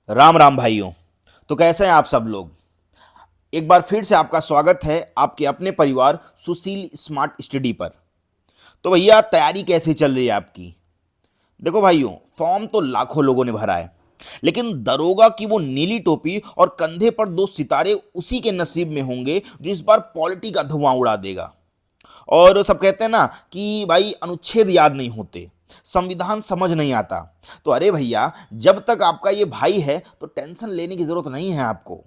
राम राम भाइयों। तो कैसे हैं आप सब लोग। एक बार फिर से आपका स्वागत है आपके अपने परिवार सुशील स्मार्ट स्टडी पर। तो भैया तैयारी कैसी चल रही है आपकी। देखो भाइयों, फॉर्म तो लाखों लोगों ने भरा है, लेकिन दरोगा की वो नीली टोपी और कंधे पर दो सितारे उसी के नसीब में होंगे जो इस बार पॉलिटी का धुआं उड़ा देगा। और सब कहते हैं ना कि भाई अनुच्छेद याद नहीं होते, संविधान समझ नहीं आता। तो अरे भैया, जब तक आपका ये भाई है तो टेंशन लेने की जरूरत नहीं है आपको।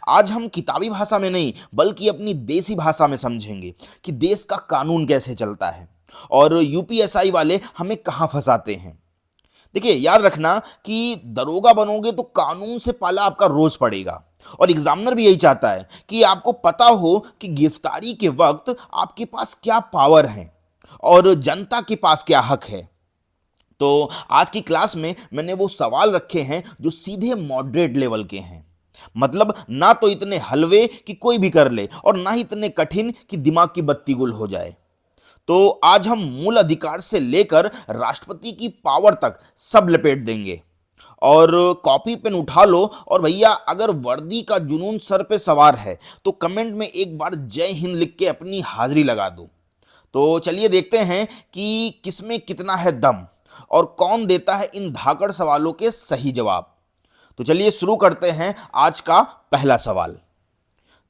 आज हम किताबी भाषा में नहीं बल्कि अपनी देसी भाषा में समझेंगे कि देश का कानून कैसे चलता है और यूपीएसआई वाले हमें कहां फंसाते हैं। देखिए, याद रखना कि दरोगा बनोगे तो कानून से पाला आपका रोज पड़ेगा। और एग्जामिनर भी यही चाहता है कि आपको पता हो कि गिरफ्तारी के वक्त आपके पास क्या पावर है और जनता के पास क्या हक है। तो आज की क्लास में मैंने वो सवाल रखे हैं जो सीधे मॉडरेट लेवल के हैं। मतलब ना तो इतने हलवे कि कोई भी कर ले और ना ही इतने कठिन कि दिमाग की बत्ती गुल हो जाए। तो आज हम मूल अधिकार से लेकर राष्ट्रपति की पावर तक सब लपेट देंगे। और कॉपी पेन उठा लो और भैया, अगर वर्दी का जुनून सर पे सवार है तो कमेंट में एक बार जय हिंद लिख के अपनी हाजिरी लगा दो। तो चलिए देखते हैं कि किसमें कितना है दम और कौन देता है इन धाकड़ सवालों के सही जवाब। तो चलिए शुरू करते हैं आज का पहला सवाल।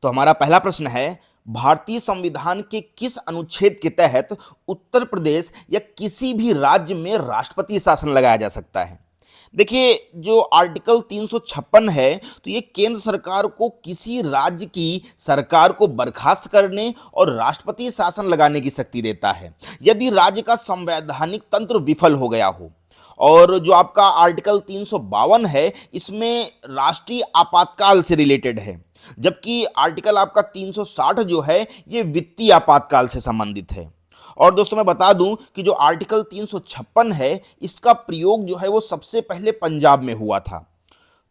तो हमारा पहला प्रश्न है, भारतीय संविधान के किस अनुच्छेद के तहत उत्तर प्रदेश या किसी भी राज्य में राष्ट्रपति शासन लगाया जा सकता है। देखिए, जो आर्टिकल 356 है तो ये केंद्र सरकार को किसी राज्य की सरकार को बर्खास्त करने और राष्ट्रपति शासन लगाने की शक्ति देता है यदि राज्य का संवैधानिक तंत्र विफल हो गया हो। और जो आपका आर्टिकल 352 है इसमें राष्ट्रीय आपातकाल से रिलेटेड है, जबकि आर्टिकल आपका 360 जो है ये वित्तीय आपातकाल से संबंधित है। और दोस्तों मैं बता दूं कि जो आर्टिकल 356 है इसका प्रयोग जो है वो सबसे पहले पंजाब में हुआ था।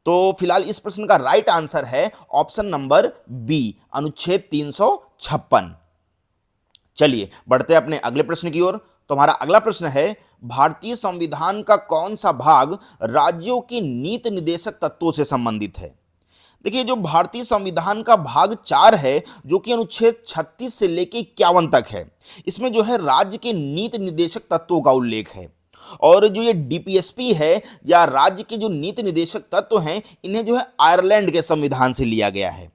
तो फिलहाल इस प्रश्न का राइट आंसर है ऑप्शन नंबर बी, अनुच्छेद 356। चलिए बढ़ते हैं अपने अगले प्रश्न की ओर। तो हमारा अगला प्रश्न है, भारतीय संविधान का कौन सा भाग राज्यों की नीति निर्देशक तत्वों से संबंधित है। देखिए, जो भारतीय संविधान का भाग 4 है जो कि अनुच्छेद 36 से लेके 51 तक है, इसमें जो है राज्य के नीति निर्देशक तत्वों का उल्लेख है। और जो ये डीपीएसपी है या राज्य के जो नीति निर्देशक तत्व हैं इन्हें जो है आयरलैंड के संविधान से लिया गया है।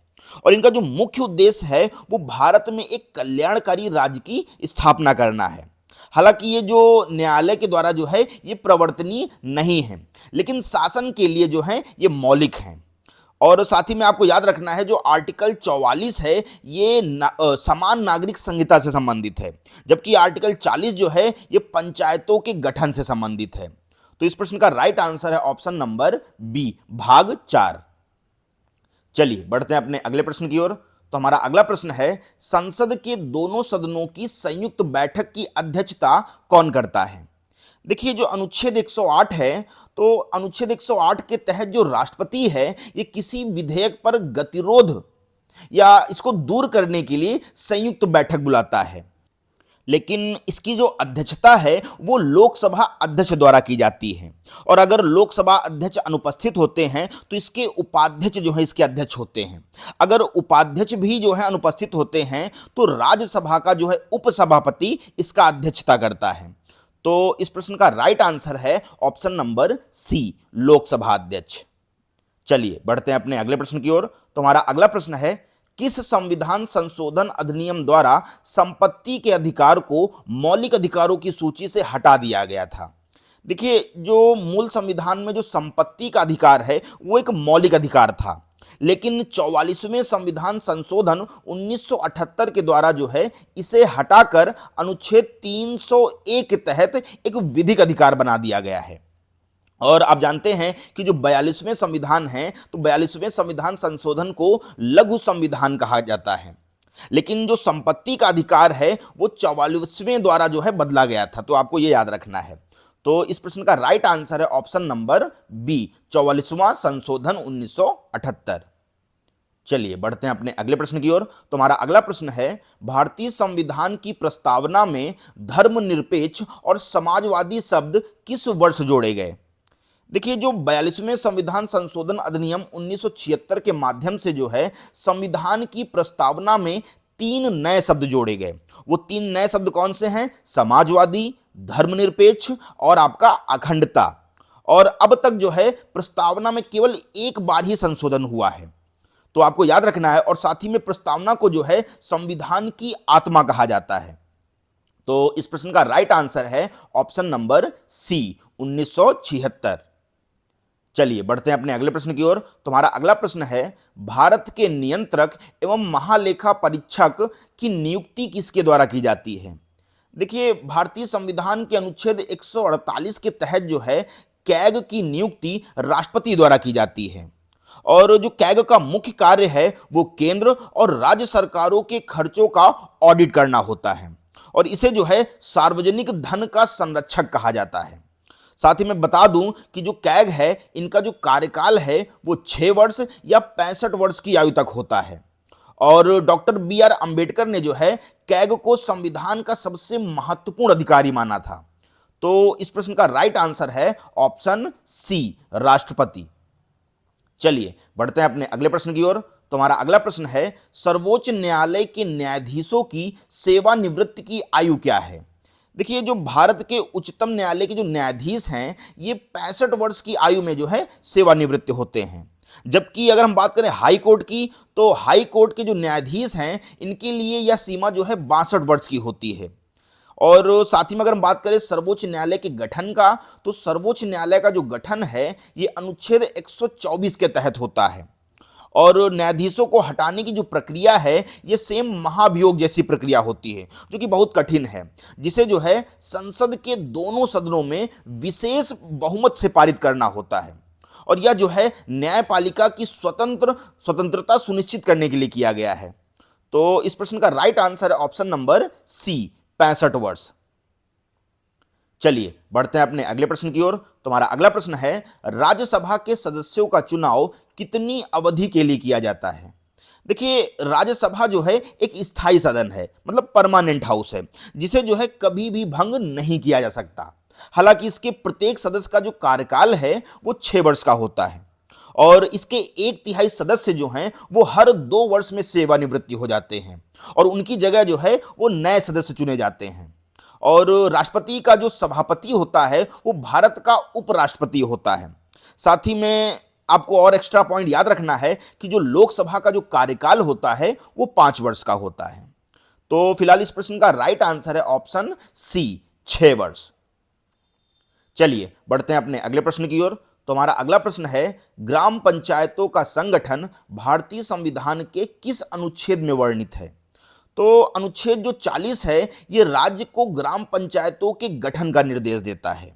और इनका जो मुख्य उद्देश्य है वो भारत में एक कल्याणकारी राज्य की स्थापना करना है। हालांकि ये जो न्यायालय के द्वारा जो है ये प्रवर्तनीय नहीं है, लेकिन शासन के लिए जो है ये मौलिक हैं। और साथ ही में आपको याद रखना है जो आर्टिकल 44 है ये समान नागरिक संहिता से संबंधित है, जबकि आर्टिकल 40 जो है ये पंचायतों के गठन से संबंधित है। तो इस प्रश्न का राइट आंसर है ऑप्शन नंबर बी, भाग 4। चलिए बढ़ते हैं अपने अगले प्रश्न की ओर। तो हमारा अगला प्रश्न है, संसद के दोनों सदनों की संयुक्त बैठक की अध्यक्षता कौन करता है। देखिए, जो अनुच्छेद 108 है तो अनुच्छेद 108 के तहत जो राष्ट्रपति है ये किसी विधेयक पर गतिरोध या इसको दूर करने के लिए संयुक्त बैठक बुलाता है, लेकिन इसकी जो अध्यक्षता है वो लोकसभा अध्यक्ष द्वारा की जाती है। और अगर लोकसभा अध्यक्ष अनुपस्थित होते हैं तो इसके उपाध्यक्ष जो है इसके अध्यक्ष होते हैं। अगर उपाध्यक्ष भी जो है अनुपस्थित होते हैं तो राज्यसभा का जो है उपसभापति इसका अध्यक्षता करता है। तो इस प्रश्न का राइट आंसर है ऑप्शन नंबर सी, लोकसभा अध्यक्ष। चलिए बढ़ते हैं अपने अगले प्रश्न की ओर। तो हमारा अगला प्रश्न है, किस संविधान संशोधन अधिनियम द्वारा संपत्ति के अधिकार को मौलिक अधिकारों की सूची से हटा दिया गया था। देखिए, जो मूल संविधान में जो संपत्ति का अधिकार है वो एक मौलिक अधिकार था, लेकिन 44वें संविधान संशोधन 1978 के द्वारा जो है इसे हटाकर अनुच्छेद 301 के तहत एक विधिक अधिकार बना दिया गया है। और आप जानते हैं कि जो 42वें संविधान है तो 42वें संविधान संशोधन को लघु संविधान कहा जाता है, लेकिन जो संपत्ति का अधिकार है वो 44वें द्वारा जो है बदला गया था। तो आपको ये याद रखना है। तो इस प्रश्न का राइट आंसर है ऑप्शन नंबर बी, 44वां संशोधन 1978। चलिए बढ़ते हैं अपने अगले प्रश्न की ओर। तो हमारा अगला प्रश्न है, भारतीय संविधान की प्रस्तावना में धर्मनिरपेक्ष और समाजवादी शब्द किस वर्ष जोड़े गए। देखिए, जो 42वें संविधान संशोधन अधिनियम 1976 के माध्यम से जो है संविधान की प्रस्तावना में 3 नए शब्द जोड़े गए। वो 3 नए शब्द कौन से हैं? समाजवादी, धर्मनिरपेक्ष और आपका अखंडता। और अब तक जो है प्रस्तावना में केवल एक बार ही संशोधन हुआ है, तो आपको याद रखना है। और साथ ही में प्रस्तावना को जो है संविधान की आत्मा कहा जाता है। तो इस प्रश्न का राइट आंसर है ऑप्शन नंबर सी, 1976। चलिए बढ़ते हैं अपने अगले प्रश्न की ओर। तुम्हारा अगला प्रश्न है, भारत के नियंत्रक एवं महालेखा परीक्षक की नियुक्ति किसके द्वारा की जाती है? देखिए, भारतीय संविधान के अनुच्छेद 148 के तहत जो है कैग की नियुक्ति राष्ट्रपति द्वारा की जाती है। और जो कैग का मुख्य कार्य है वो केंद्र और राज्य सरकारों के खर्चों का ऑडिट करना होता है, और इसे जो है सार्वजनिक धन का संरक्षक कहा जाता है। साथ ही मैं बता दूं कि जो कैग है इनका जो कार्यकाल है वो 6 वर्ष या 65 वर्ष की आयु तक होता है। और डॉक्टर बी आर अंबेडकर ने जो है कैग को संविधान का सबसे महत्वपूर्ण अधिकारी माना था। तो इस प्रश्न का राइट आंसर है ऑप्शन सी, राष्ट्रपति। चलिए बढ़ते हैं अपने अगले प्रश्न की ओर। तुम्हारा अगला प्रश्न है, सर्वोच्च न्यायालय के न्यायाधीशों की सेवानिवृत्ति की आयु क्या है? देखिए, जो भारत के उच्चतम न्यायालय के जो न्यायाधीश हैं ये 65 वर्ष की आयु में जो है सेवानिवृत्त होते हैं। जबकि अगर हम बात करें हाई कोर्ट की, तो हाई कोर्ट के जो न्यायाधीश हैं इनके लिए यह सीमा जो है 62 वर्ष की होती है। और साथ ही में अगर हम बात करें सर्वोच्च न्यायालय के गठन का, तो सर्वोच्च न्यायालय का जो गठन है ये अनुच्छेद 124 के तहत होता है। और न्यायाधीशों को हटाने की जो प्रक्रिया है ये सेम महाभियोग जैसी प्रक्रिया होती है, जो कि बहुत कठिन है, जिसे जो है संसद के दोनों सदनों में विशेष बहुमत से पारित करना होता है। और यह जो है न्यायपालिका की स्वतंत्रता सुनिश्चित करने के लिए किया गया है। तो इस प्रश्न का राइट आंसर है ऑप्शन नंबर सी, 65 वर्ष। चलिए बढ़ते हैं अपने अगले प्रश्न की ओर। तुम्हारा अगला प्रश्न है, राज्यसभा के सदस्यों का चुनाव कितनी अवधि के लिए किया जाता है? देखिए, राज्यसभा जो है एक स्थायी सदन है, मतलब परमानेंट हाउस है, जिसे जो है कभी भी भंग नहीं किया जा सकता। हालांकि इसके प्रत्येक सदस्य का जो कार्यकाल है वो 6 वर्ष का होता है, और इसके 1/3 सदस्य जो हैं वो हर 2 वर्ष में सेवानिवृत्ति हो जाते हैं, और उनकी जगह जो है वो नए सदस्य चुने जाते हैं। और राष्ट्रपति का जो सभापति होता है वो भारत का उपराष्ट्रपति होता है। साथ ही में आपको और एक्स्ट्रा पॉइंट याद रखना है कि जो लोकसभा का जो कार्यकाल होता है वो 5 वर्ष का होता है। तो फिलहाल इस प्रश्न का राइट आंसर है ऑप्शन सी, 6 वर्ष। चलिए बढ़ते हैं अपने अगले प्रश्न की ओर। तो हमारा अगला प्रश्न है, ग्राम पंचायतों का संगठन भारतीय संविधान के किस अनुच्छेद में वर्णित है? तो अनुच्छेद जो 40 है ये राज्य को ग्राम पंचायतों के गठन का निर्देश देता है,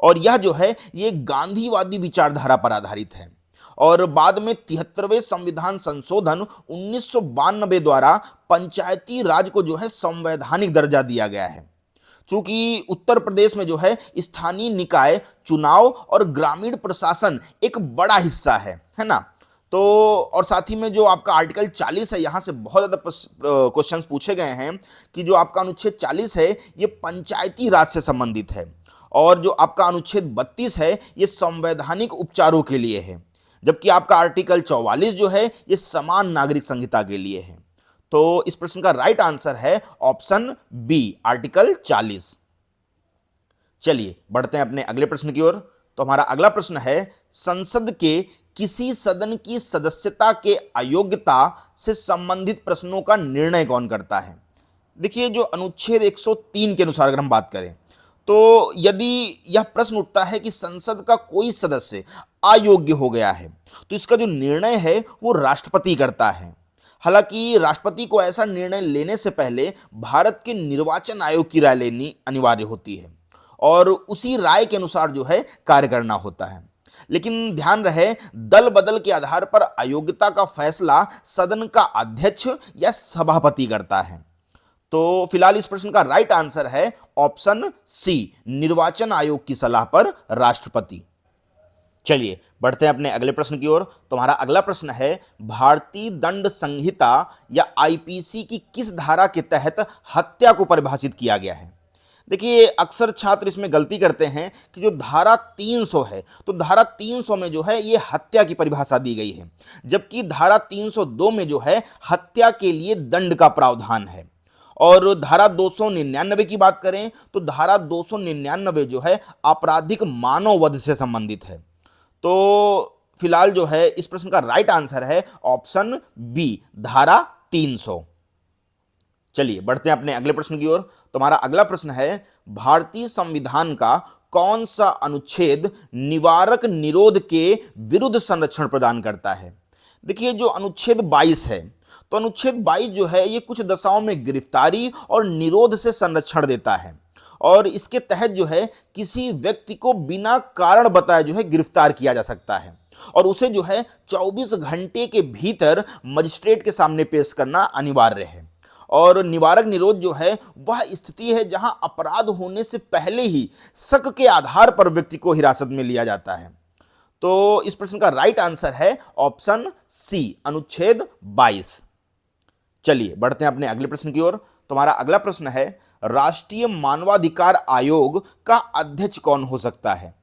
और यह जो है ये गांधीवादी विचारधारा पर आधारित है। और बाद में 73वें संविधान संशोधन 1992 द्वारा पंचायती राज को जो है संवैधानिक दर्जा दिया गया है। चूंकि उत्तर प्रदेश में जो है स्थानीय निकाय चुनाव और ग्रामीण प्रशासन एक बड़ा हिस्सा है ना। तो और साथ ही में जो आपका आर्टिकल 40 है, यहाँ से बहुत ज़्यादा क्वेश्चंस पूछे गए हैं कि जो आपका अनुच्छेद 40 है ये पंचायती राज से संबंधित है, और जो आपका अनुच्छेद 32 है ये संवैधानिक उपचारों के लिए है, जबकि आपका आर्टिकल 44 जो है ये समान नागरिक संहिता के लिए है। तो इस प्रश्न का राइट आंसर है ऑप्शन बी, आर्टिकल 40। चलिए बढ़ते हैं अपने अगले प्रश्न की ओर। तो हमारा अगला प्रश्न है, संसद के किसी सदन की सदस्यता के अयोग्यता से संबंधित प्रश्नों का निर्णय कौन करता है? देखिए, जो अनुच्छेद 103 के अनुसार अगर हम बात करें, तो यदि यह प्रश्न उठता है कि संसद का कोई सदस्य अयोग्य हो गया है, तो इसका जो निर्णय है वो राष्ट्रपति करता है। हालांकि राष्ट्रपति को ऐसा निर्णय लेने से पहले भारत के निर्वाचन आयोग की राय लेनी अनिवार्य होती है, और उसी राय के अनुसार जो है कार्य करना होता है। लेकिन ध्यान रहे, दल बदल के आधार पर अयोग्यता का फैसला सदन का अध्यक्ष या सभापति करता है। तो फिलहाल इस प्रश्न का राइट आंसर है ऑप्शन सी, निर्वाचन आयोग की सलाह पर राष्ट्रपति। चलिए बढ़ते हैं अपने अगले प्रश्न की ओर। तुम्हारा अगला प्रश्न है, भारतीय दंड संहिता या आईपीसी की किस धारा के तहत हत्या को परिभाषित किया गया है? देखिए अक्सर छात्र इसमें गलती करते हैं कि जो धारा 300 है, तो धारा 300 में जो है ये हत्या की परिभाषा दी गई है, जबकि धारा 302 में जो है हत्या के लिए दंड का प्रावधान है। और धारा 299 की बात करें तो धारा 299 जो है आपराधिक मानव वध से संबंधित है। तो फिलहाल जो है इस प्रश्न का राइट आंसर है ऑप्शन बी, धारा 300। चलिए बढ़ते हैं अपने अगले प्रश्न की ओर। तुम्हारा अगला प्रश्न है, भारतीय संविधान का कौन सा अनुच्छेद निवारक निरोध के विरुद्ध संरक्षण प्रदान करता है? देखिए जो अनुच्छेद 22 है, तो अनुच्छेद 22 जो है ये कुछ दशाओं में गिरफ्तारी और निरोध से संरक्षण देता है। और इसके तहत जो है किसी व्यक्ति को बिना कारण बताए जो है गिरफ्तार किया जा सकता है और उसे जो है 24 घंटे के भीतर मजिस्ट्रेट के सामने पेश करना अनिवार्य है। और निवारक निरोध जो है वह स्थिति है जहां अपराध होने से पहले ही शक के आधार पर व्यक्ति को हिरासत में लिया जाता है। तो इस प्रश्न का राइट आंसर है ऑप्शन सी, अनुच्छेद 22। चलिए बढ़ते हैं अपने अगले प्रश्न की ओर। तुम्हारा अगला प्रश्न है, राष्ट्रीय मानवाधिकार आयोग का अध्यक्ष कौन हो सकता है?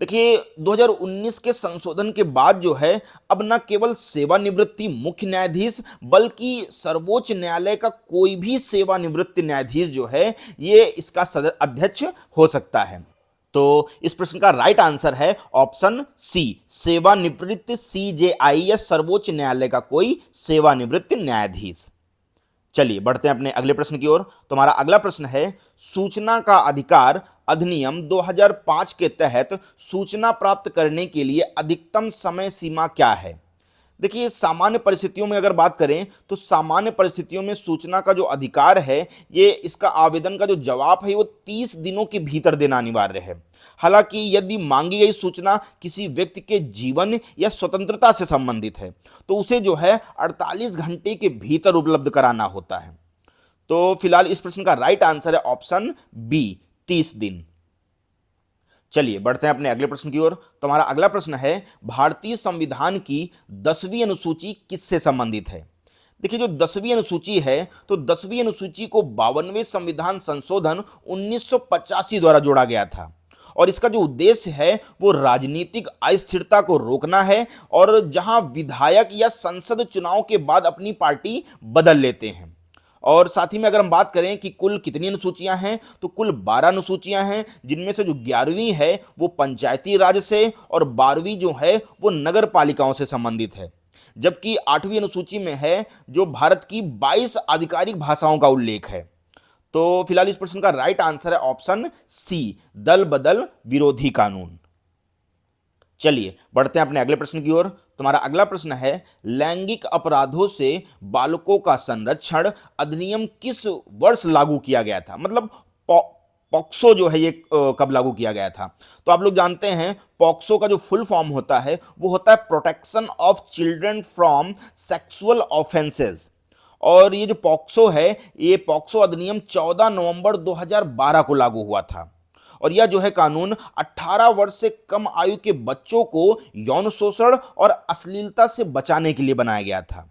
देखिए 2019 के संशोधन के बाद जो है अब न केवल सेवानिवृत्ति मुख्य न्यायाधीश बल्कि सर्वोच्च न्यायालय का कोई भी सेवानिवृत्त न्यायाधीश जो है ये इसका अध्यक्ष हो सकता है। तो इस प्रश्न का राइट आंसर है ऑप्शन सी, सेवानिवृत्त CJI या सर्वोच्च न्यायालय का कोई सेवानिवृत्त न्यायाधीश। चलिए बढ़ते हैं अपने अगले प्रश्न की ओर। तुम्हारा अगला प्रश्न है, सूचना का अधिकार अधिनियम 2005 के तहत सूचना प्राप्त करने के लिए अधिकतम समय सीमा क्या है? देखिए सामान्य परिस्थितियों में अगर बात करें तो सामान्य परिस्थितियों में सूचना का जो अधिकार है ये इसका आवेदन का जो जवाब है वो 30 दिनों के भीतर देना अनिवार्य है। हालांकि यदि मांगी गई सूचना किसी व्यक्ति के जीवन या स्वतंत्रता से संबंधित है तो उसे जो है 48 घंटे के भीतर उपलब्ध कराना होता है। तो फिलहाल इस प्रश्न का राइट आंसर है ऑप्शन बी, 30 दिन। चलिए बढ़ते हैं अपने अगले प्रश्न की ओर। तुम्हारा अगला प्रश्न है, भारतीय संविधान की 10वीं अनुसूची किससे संबंधित है? देखिए जो 10वीं अनुसूची है तो 10वीं अनुसूची को 52वें संविधान संशोधन 1985 द्वारा जोड़ा गया था और इसका जो उद्देश्य है वो राजनीतिक अस्थिरता को रोकना है और जहां विधायक या संसद चुनाव के बाद अपनी पार्टी बदल लेते हैं। और साथ ही में अगर हम बात करें कि कुल कितनी अनुसूचियां हैं तो कुल 12 अनुसूचियां हैं, जिनमें से जो 11वीं है वो पंचायती राज से और 12वीं जो है वो नगर पालिकाओं से संबंधित है, जबकि 8वीं अनुसूची में है जो भारत की 22 आधिकारिक भाषाओं का उल्लेख है। तो फिलहाल इस प्रश्न का राइट आंसर है ऑप्शन सी, दल बदल विरोधी कानून। चलिए बढ़ते हैं अपने अगले प्रश्न की ओर। तुम्हारा अगला प्रश्न है, लैंगिक अपराधों से बालकों का संरक्षण अधिनियम किस वर्ष लागू किया गया था? मतलब पॉक्सो जो है ये कब लागू किया गया था? तो आप लोग जानते हैं पॉक्सो का जो फुल फॉर्म होता है वो होता है protection of children from sexual offences. और ये जो पॉक्सो है ये पॉक्सो अधिनियम 14 नवंबर 2012 को लागू हुआ था और यह जो है कानून 18 वर्ष से कम आयु के बच्चों को यौन शोषण और अश्लीलता से बचाने के लिए बनाया गया था।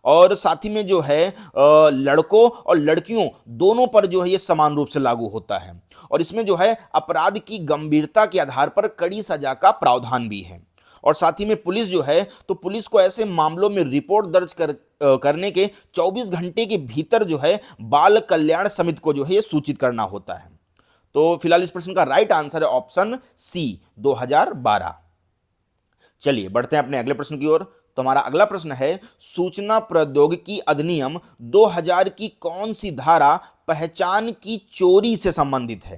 और साथ ही में जो है लड़कों और लड़कियों दोनों पर जो है ये समान रूप से लागू होता है और इसमें जो है अपराध की गंभीरता के आधार पर कड़ी सजा का प्रावधान भी है। और साथ ही में पुलिस जो है तो पुलिस को ऐसे मामलों में रिपोर्ट दर्ज करने के 24 घंटे के भीतर जो है बाल कल्याण समिति को जो है ये सूचित करना होता है। तो फिलहाल इस प्रश्न का राइट आंसर है ऑप्शन सी, 2012। चलिए बढ़ते हैं अपने अगले प्रश्न की ओर। तो हमारा अगला प्रश्न है, सूचना प्रौद्योगिकी अधिनियम 2000 की कौन सी धारा पहचान की चोरी से संबंधित है?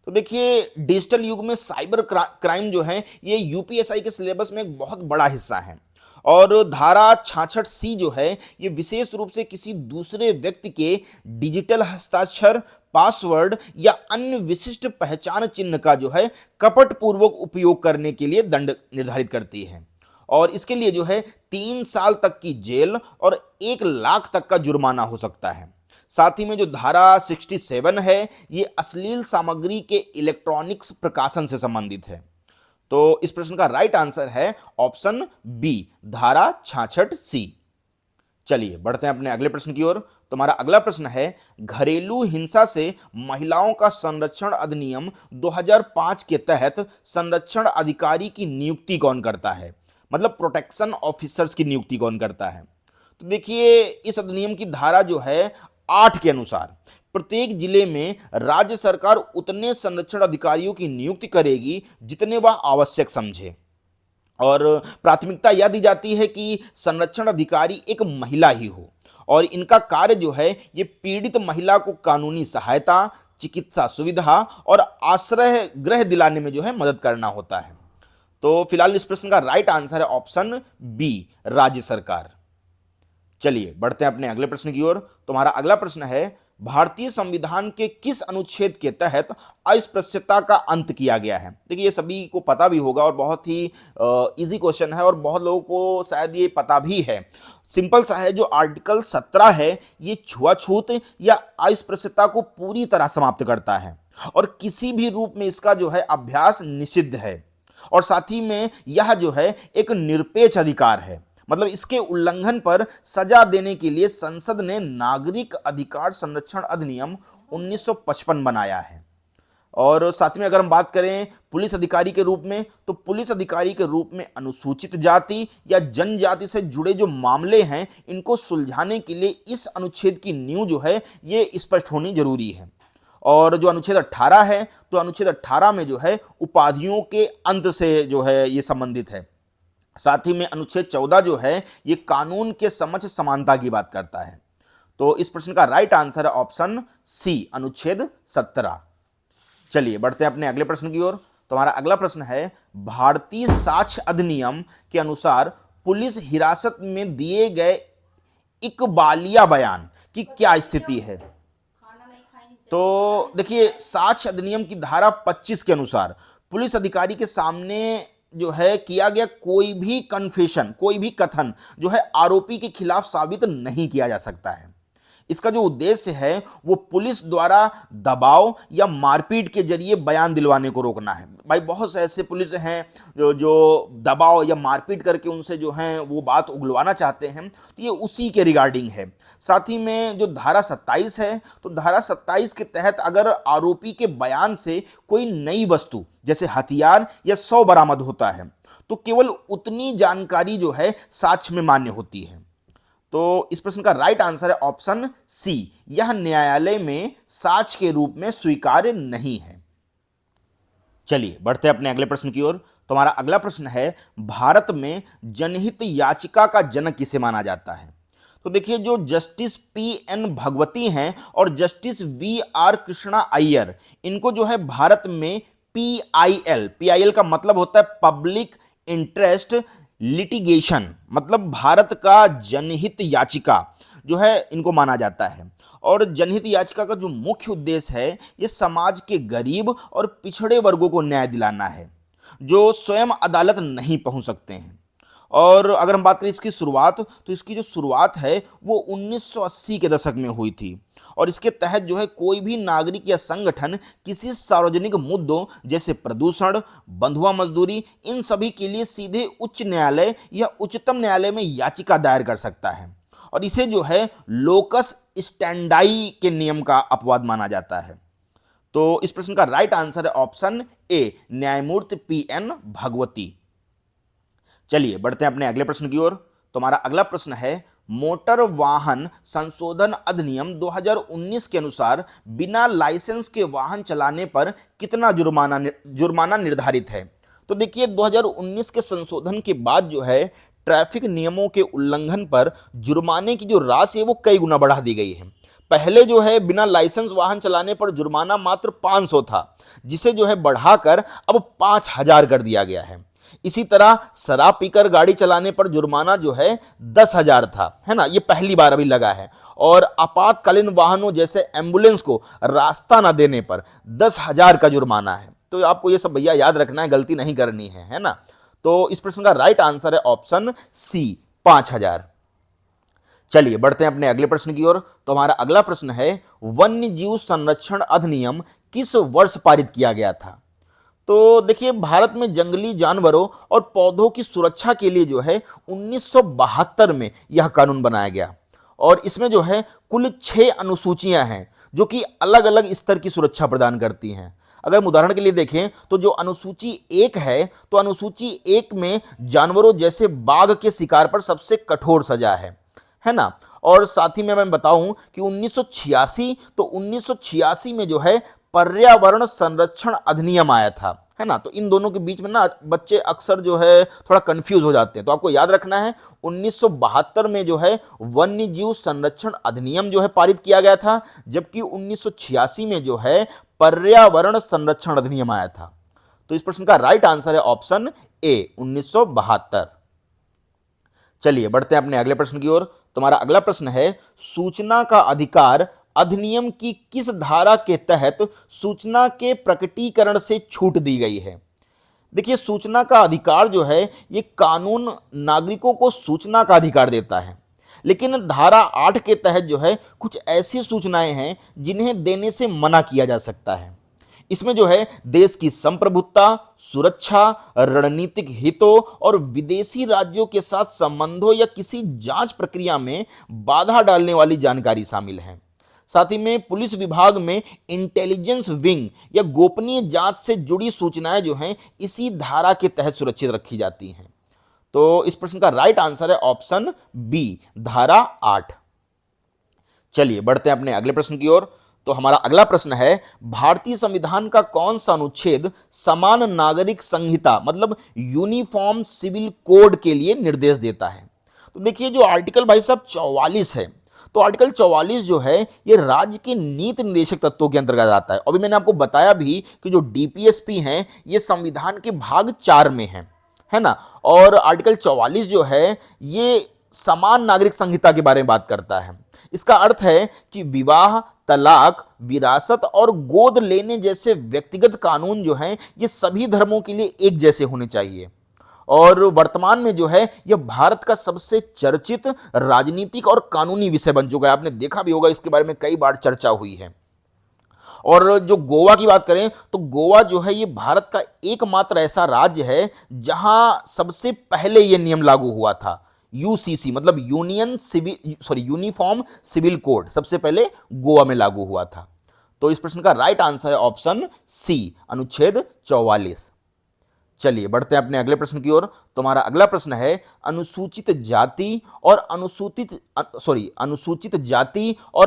तो देखिए डिजिटल युग में साइबर क्राइम जो है ये यूपीएससी के सिलेबस में एक बहुत बड़ा हिस्सा है और धारा 66C जो है ये विशेष रूप से किसी दूसरे व्यक्ति के डिजिटल हस्ताक्षर, पासवर्ड या अन्य विशिष्ट पहचान चिन्ह का जो है कपटपूर्वक उपयोग करने के लिए दंड निर्धारित करती है और इसके लिए जो है 3 साल तक की जेल और 1 लाख तक का जुर्माना हो सकता है। साथ ही में जो धारा 67 है ये अश्लील सामग्री के इलेक्ट्रॉनिक्स प्रकाशन से संबंधित है। तो इस प्रश्न का राइट आंसर है ऑप्शन बी, धारा 66C। चलिए बढ़ते हैं अपने अगले प्रश्न की ओर। तुम्हारा अगला प्रश्न है, घरेलू हिंसा से महिलाओं का संरक्षण अधिनियम 2005 के तहत संरक्षण अधिकारी की नियुक्ति कौन करता है? मतलब प्रोटेक्शन ऑफिसर्स की नियुक्ति कौन करता है? तो देखिए, इस अधिनियम की धारा जो है 8 के अनुसार प्रत्येक जिले में राज्य सरकार उतने संरक्षण अधिकारियों की नियुक्ति करेगी जितने वह आवश्यक समझे, और प्राथमिकता यह दी जाती है कि संरक्षण अधिकारी एक महिला ही हो, और इनका कार्य जो है ये पीड़ित महिला को कानूनी सहायता, चिकित्सा सुविधा और आश्रय गृह दिलाने में जो है मदद करना होता है। तो फिलहाल इस प्रश्न का राइट आंसर है ऑप्शन बी, राज्य सरकार। चलिए बढ़ते हैं अपने अगले प्रश्न की ओर। तुम्हारा अगला प्रश्न है, भारतीय संविधान के किस अनुच्छेद के तहत अस्पृश्यता का अंत किया गया है? देखिए, ये सभी को पता भी होगा और बहुत ही इजी क्वेश्चन है और बहुत लोगों को शायद ये पता भी है। सिंपल सा है, जो आर्टिकल 17 है ये छुआछूत या अस्पृश्यता को पूरी तरह समाप्त करता है और किसी भी रूप में इसका जो है अभ्यास निषिद्ध है, और साथ ही में यह जो है एक निरपेक्ष अधिकार है। मतलब इसके उल्लंघन पर सजा देने के लिए संसद ने नागरिक अधिकार संरक्षण अधिनियम 1955 बनाया है। और साथ में अगर हम बात करें पुलिस अधिकारी के रूप में, तो पुलिस अधिकारी के रूप में अनुसूचित जाति या जनजाति से जुड़े जो मामले हैं इनको सुलझाने के लिए इस अनुच्छेद की नींव जो है ये स्पष्ट होनी जरूरी है। और जो अनुच्छेद 18 है, तो अनुच्छेद 18 में जो है उपाधियों के अंत से जो है ये संबंधित है। साथ ही में अनुच्छेद 14 जो है ये कानून के समक्ष समानता की बात करता है। तो इस प्रश्न का राइट आंसर है ऑप्शन सी, अनुच्छेद 17। चलिए बढ़ते हैं अपने अगले प्रश्न की ओर। तुम्हारा अगला प्रश्न है, भारतीय साक्ष्य अधिनियम के अनुसार पुलिस हिरासत में दिए गए इकबालिया बयान की क्या स्थिति है? तो देखिए, साक्ष्य अधिनियम की धारा 25 के अनुसार पुलिस अधिकारी के सामने जो है किया गया कोई भी कन्फेशन, कोई भी कथन जो है आरोपी के खिलाफ साबित नहीं किया जा सकता है। इसका जो उद्देश्य है वो पुलिस द्वारा दबाव या मारपीट के जरिए बयान दिलवाने को रोकना है। भाई बहुत से ऐसे पुलिस हैं जो दबाव या मारपीट करके उनसे जो है वो बात उगलवाना चाहते हैं, तो ये उसी के रिगार्डिंग है। साथ ही में जो धारा 27 है, तो धारा 27 के तहत अगर आरोपी के बयान से कोई नई वस्तु जैसे हथियार या शव बरामद होता है तो केवल उतनी जानकारी जो है साक्ष्य में मान्य होती है। तो इस प्रश्न का राइट आंसर है ऑप्शन सी, यह न्यायालय में साक्ष्य के रूप में स्वीकार्य नहीं है। चलिए बढ़ते हैं अपने अगले प्रश्न की ओर। तुम्हारा अगला प्रश्न है, भारत में जनहित याचिका का जनक किसे माना जाता है? तो देखिए, जो जस्टिस पी.एन. भगवती हैं और जस्टिस वी.आर. कृष्णा अय्यर, इनको जो है भारत में पीआईएल का मतलब होता है पब्लिक इंटरेस्ट लिटिगेशन, मतलब भारत का जनहित याचिका जो है इनको माना जाता है। और जनहित याचिका का जो मुख्य उद्देश्य है ये समाज के गरीब और पिछड़े वर्गों को न्याय दिलाना है जो स्वयं अदालत नहीं पहुंच सकते हैं। और अगर हम बात करें इसकी शुरुआत, तो इसकी जो शुरुआत है वो 1980 के दशक में हुई थी, और इसके तहत जो है कोई भी नागरिक या संगठन किसी सार्वजनिक मुद्दों जैसे प्रदूषण, बंधुआ मजदूरी, इन सभी के लिए सीधे उच्च न्यायालय या उच्चतम न्यायालय में याचिका दायर कर सकता है, और इसे जो है लोकस स्टैंडाई के नियम का अपवाद माना जाता है। तो इस प्रश्न का राइट आंसर है ऑप्शन ए, न्यायमूर्ति पी.एन. भगवती। चलिए बढ़ते हैं अपने अगले प्रश्न की ओर। तुम्हारा अगला प्रश्न है, मोटर वाहन संशोधन अधिनियम 2019 के अनुसार बिना लाइसेंस के वाहन चलाने पर कितना जुर्माना निर्धारित है? तो देखिए, 2019 के संशोधन के बाद जो है ट्रैफिक नियमों के उल्लंघन पर जुर्माने की जो राशि है वो कई गुना बढ़ा दी गई है। पहले जो है बिना लाइसेंस वाहन चलाने पर जुर्माना मात्र 500 था, जिसे जो है बढ़ाकर अब 5000 कर दिया गया है। इसी तरह शराब पीकर गाड़ी चलाने पर जुर्माना जो है 10,000 था, है ना, ये पहली बार अभी लगा है। और आपातकालीन वाहनों जैसे एम्बुलेंस को रास्ता ना देने पर 10,000 का जुर्माना है। तो आपको ये सब भैया याद रखना है, गलती नहीं करनी है ना। तो इस प्रश्न का राइट आंसर है ऑप्शन सी, 5,000। चलिए बढ़ते हैं अपने अगले प्रश्न की ओर। तो हमारा अगला प्रश्न है, वन्य जीव संरक्षण अधिनियम किस वर्ष पारित किया गया था? तो देखिए, भारत में जंगली जानवरों और पौधों की सुरक्षा के लिए जो है 1972 में यह कानून बनाया गया। और इसमें जो है कुल 6 अनुसूचियां हैं जो कि अलग अलग स्तर की सुरक्षा प्रदान करती हैं। अगर हम उदाहरण के लिए देखें तो जो अनुसूची 1 है, तो अनुसूची 1 में जानवरों जैसे बाघ के शिकार पर सबसे कठोर सजा है ना। और साथ ही में मैं बताऊं कि 1986, तो 1986 में जो है पर्यावरण संरक्षण अधिनियम आया था, है ना। तो इन दोनों के बीच में ना बच्चे अक्सर जो है थोड़ा कंफ्यूज हो जाते हैं, तो आपको याद रखना है 1972 में जो है वन्य जीव संरक्षण अधिनियम जो है पारित किया गया था, जबकि 1986 में जो है पर्यावरण संरक्षण अधिनियम आया था। तो इस प्रश्न का राइट आंसर है ऑप्शन ए, 1972। चलिए बढ़ते हैं अपने अगले प्रश्न की ओर। तुम्हारा अगला प्रश्न है, सूचना का अधिकार अधिनियम की किस धारा के तहत सूचना के प्रकटीकरण से छूट दी गई है। देखिए, सूचना का अधिकार जो है ये कानून नागरिकों को सूचना का अधिकार देता है, लेकिन धारा 8 के तहत जो है कुछ ऐसी सूचनाएं हैं जिन्हें देने से मना किया जा सकता है। इसमें जो है देश की संप्रभुता, सुरक्षा, रणनीतिक हितों और विदेशी राज्यों के साथ संबंधों या किसी जांच प्रक्रिया में बाधा डालने वाली जानकारी शामिल है। साथ ही में पुलिस विभाग में इंटेलिजेंस विंग या गोपनीय जांच से जुड़ी सूचनाएं जो हैं इसी धारा के तहत सुरक्षित रखी जाती हैं। तो इस प्रश्न का राइट आंसर है ऑप्शन बी, धारा 8। चलिए बढ़ते हैं अपने अगले प्रश्न की ओर। तो हमारा अगला प्रश्न है, भारतीय संविधान का कौन सा अनुच्छेद समान नागरिक संहिता मतलब यूनिफॉर्म सिविल कोड के लिए निर्देश देता है। तो देखिए, जो आर्टिकल भाई साहब 44 है, तो आर्टिकल 44 जो है ये राज्य के नीति निर्देशक तत्वों के अंतर्गत आता है। अभी मैंने आपको बताया भी कि जो डीपीएसपी हैं ये संविधान के भाग 4 में है ना। और आर्टिकल 44 जो है ये समान नागरिक संहिता के बारे में बात करता है। इसका अर्थ है कि विवाह, तलाक, विरासत और गोद लेने जैसे व्यक्तिगत कानून जो हैं ये सभी धर्मों के लिए एक जैसे होने चाहिए। और वर्तमान में जो है यह भारत का सबसे चर्चित राजनीतिक और कानूनी विषय बन चुका है। आपने देखा भी होगा, इसके बारे में कई बार चर्चा हुई है। और जो गोवा की बात करें तो गोवा जो है ये भारत का एकमात्र ऐसा राज्य है जहां सबसे पहले यह नियम लागू हुआ था। यूसीसी मतलब यूनिफॉर्म सिविल कोड सबसे पहले गोवा में लागू हुआ था। तो इस प्रश्न का राइट आंसर है ऑप्शन सी, अनुच्छेद 44। चलिए बढ़ते हैं अपने अगले प्रश्न की ओर। तुम्हारा अगला प्रश्न है, अनुसूचित जाति और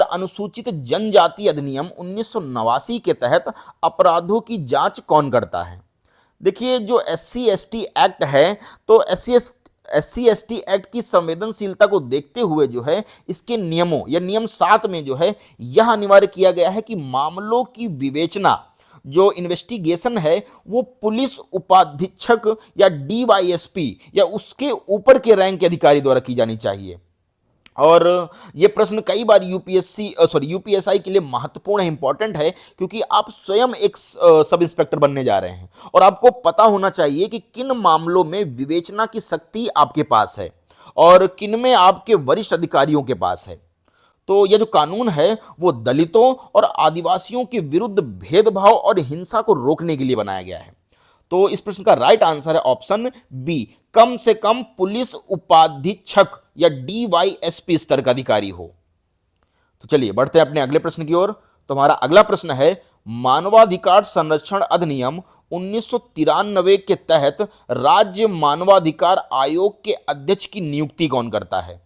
अनुसूचित जनजाति अधिनियम 1989 के तहत अपराधों की जांच कौन करता है। देखिए, जो एससी एसटी एक्ट है, तो एससी एसटी एक्ट की संवेदनशीलता को देखते हुए जो है इसके नियमों या नियम 7 में जो है यह अनिवार्य किया गया है कि मामलों की विवेचना, जो इन्वेस्टिगेशन है, वो पुलिस उपाधीक्षक या डीवाईएसपी या उसके ऊपर के रैंक के अधिकारी द्वारा की जानी चाहिए। और ये प्रश्न कई बार यूपीएसआई के लिए महत्वपूर्ण है, इंपॉर्टेंट है, क्योंकि आप स्वयं एक सब इंस्पेक्टर बनने जा रहे हैं और आपको पता होना चाहिए कि किन मामलों में विवेचना की शक्ति आपके पास है और किन में आपके वरिष्ठ अधिकारियों के पास है। तो यह जो कानून है वो दलितों और आदिवासियों के विरुद्ध भेदभाव और हिंसा को रोकने के लिए बनाया गया है। तो इस प्रश्न का राइट आंसर है ऑप्शन बी, कम से कम पुलिस उपाधीक्षक या डीवाईएसपी स्तर का अधिकारी हो। तो चलिए बढ़ते हैं अपने अगले प्रश्न की ओर। तुम्हारा अगला प्रश्न है, मानवाधिकार संरक्षण अधिनियम 1993 के तहत राज्य मानवाधिकार आयोग के अध्यक्ष की नियुक्ति कौन करता है।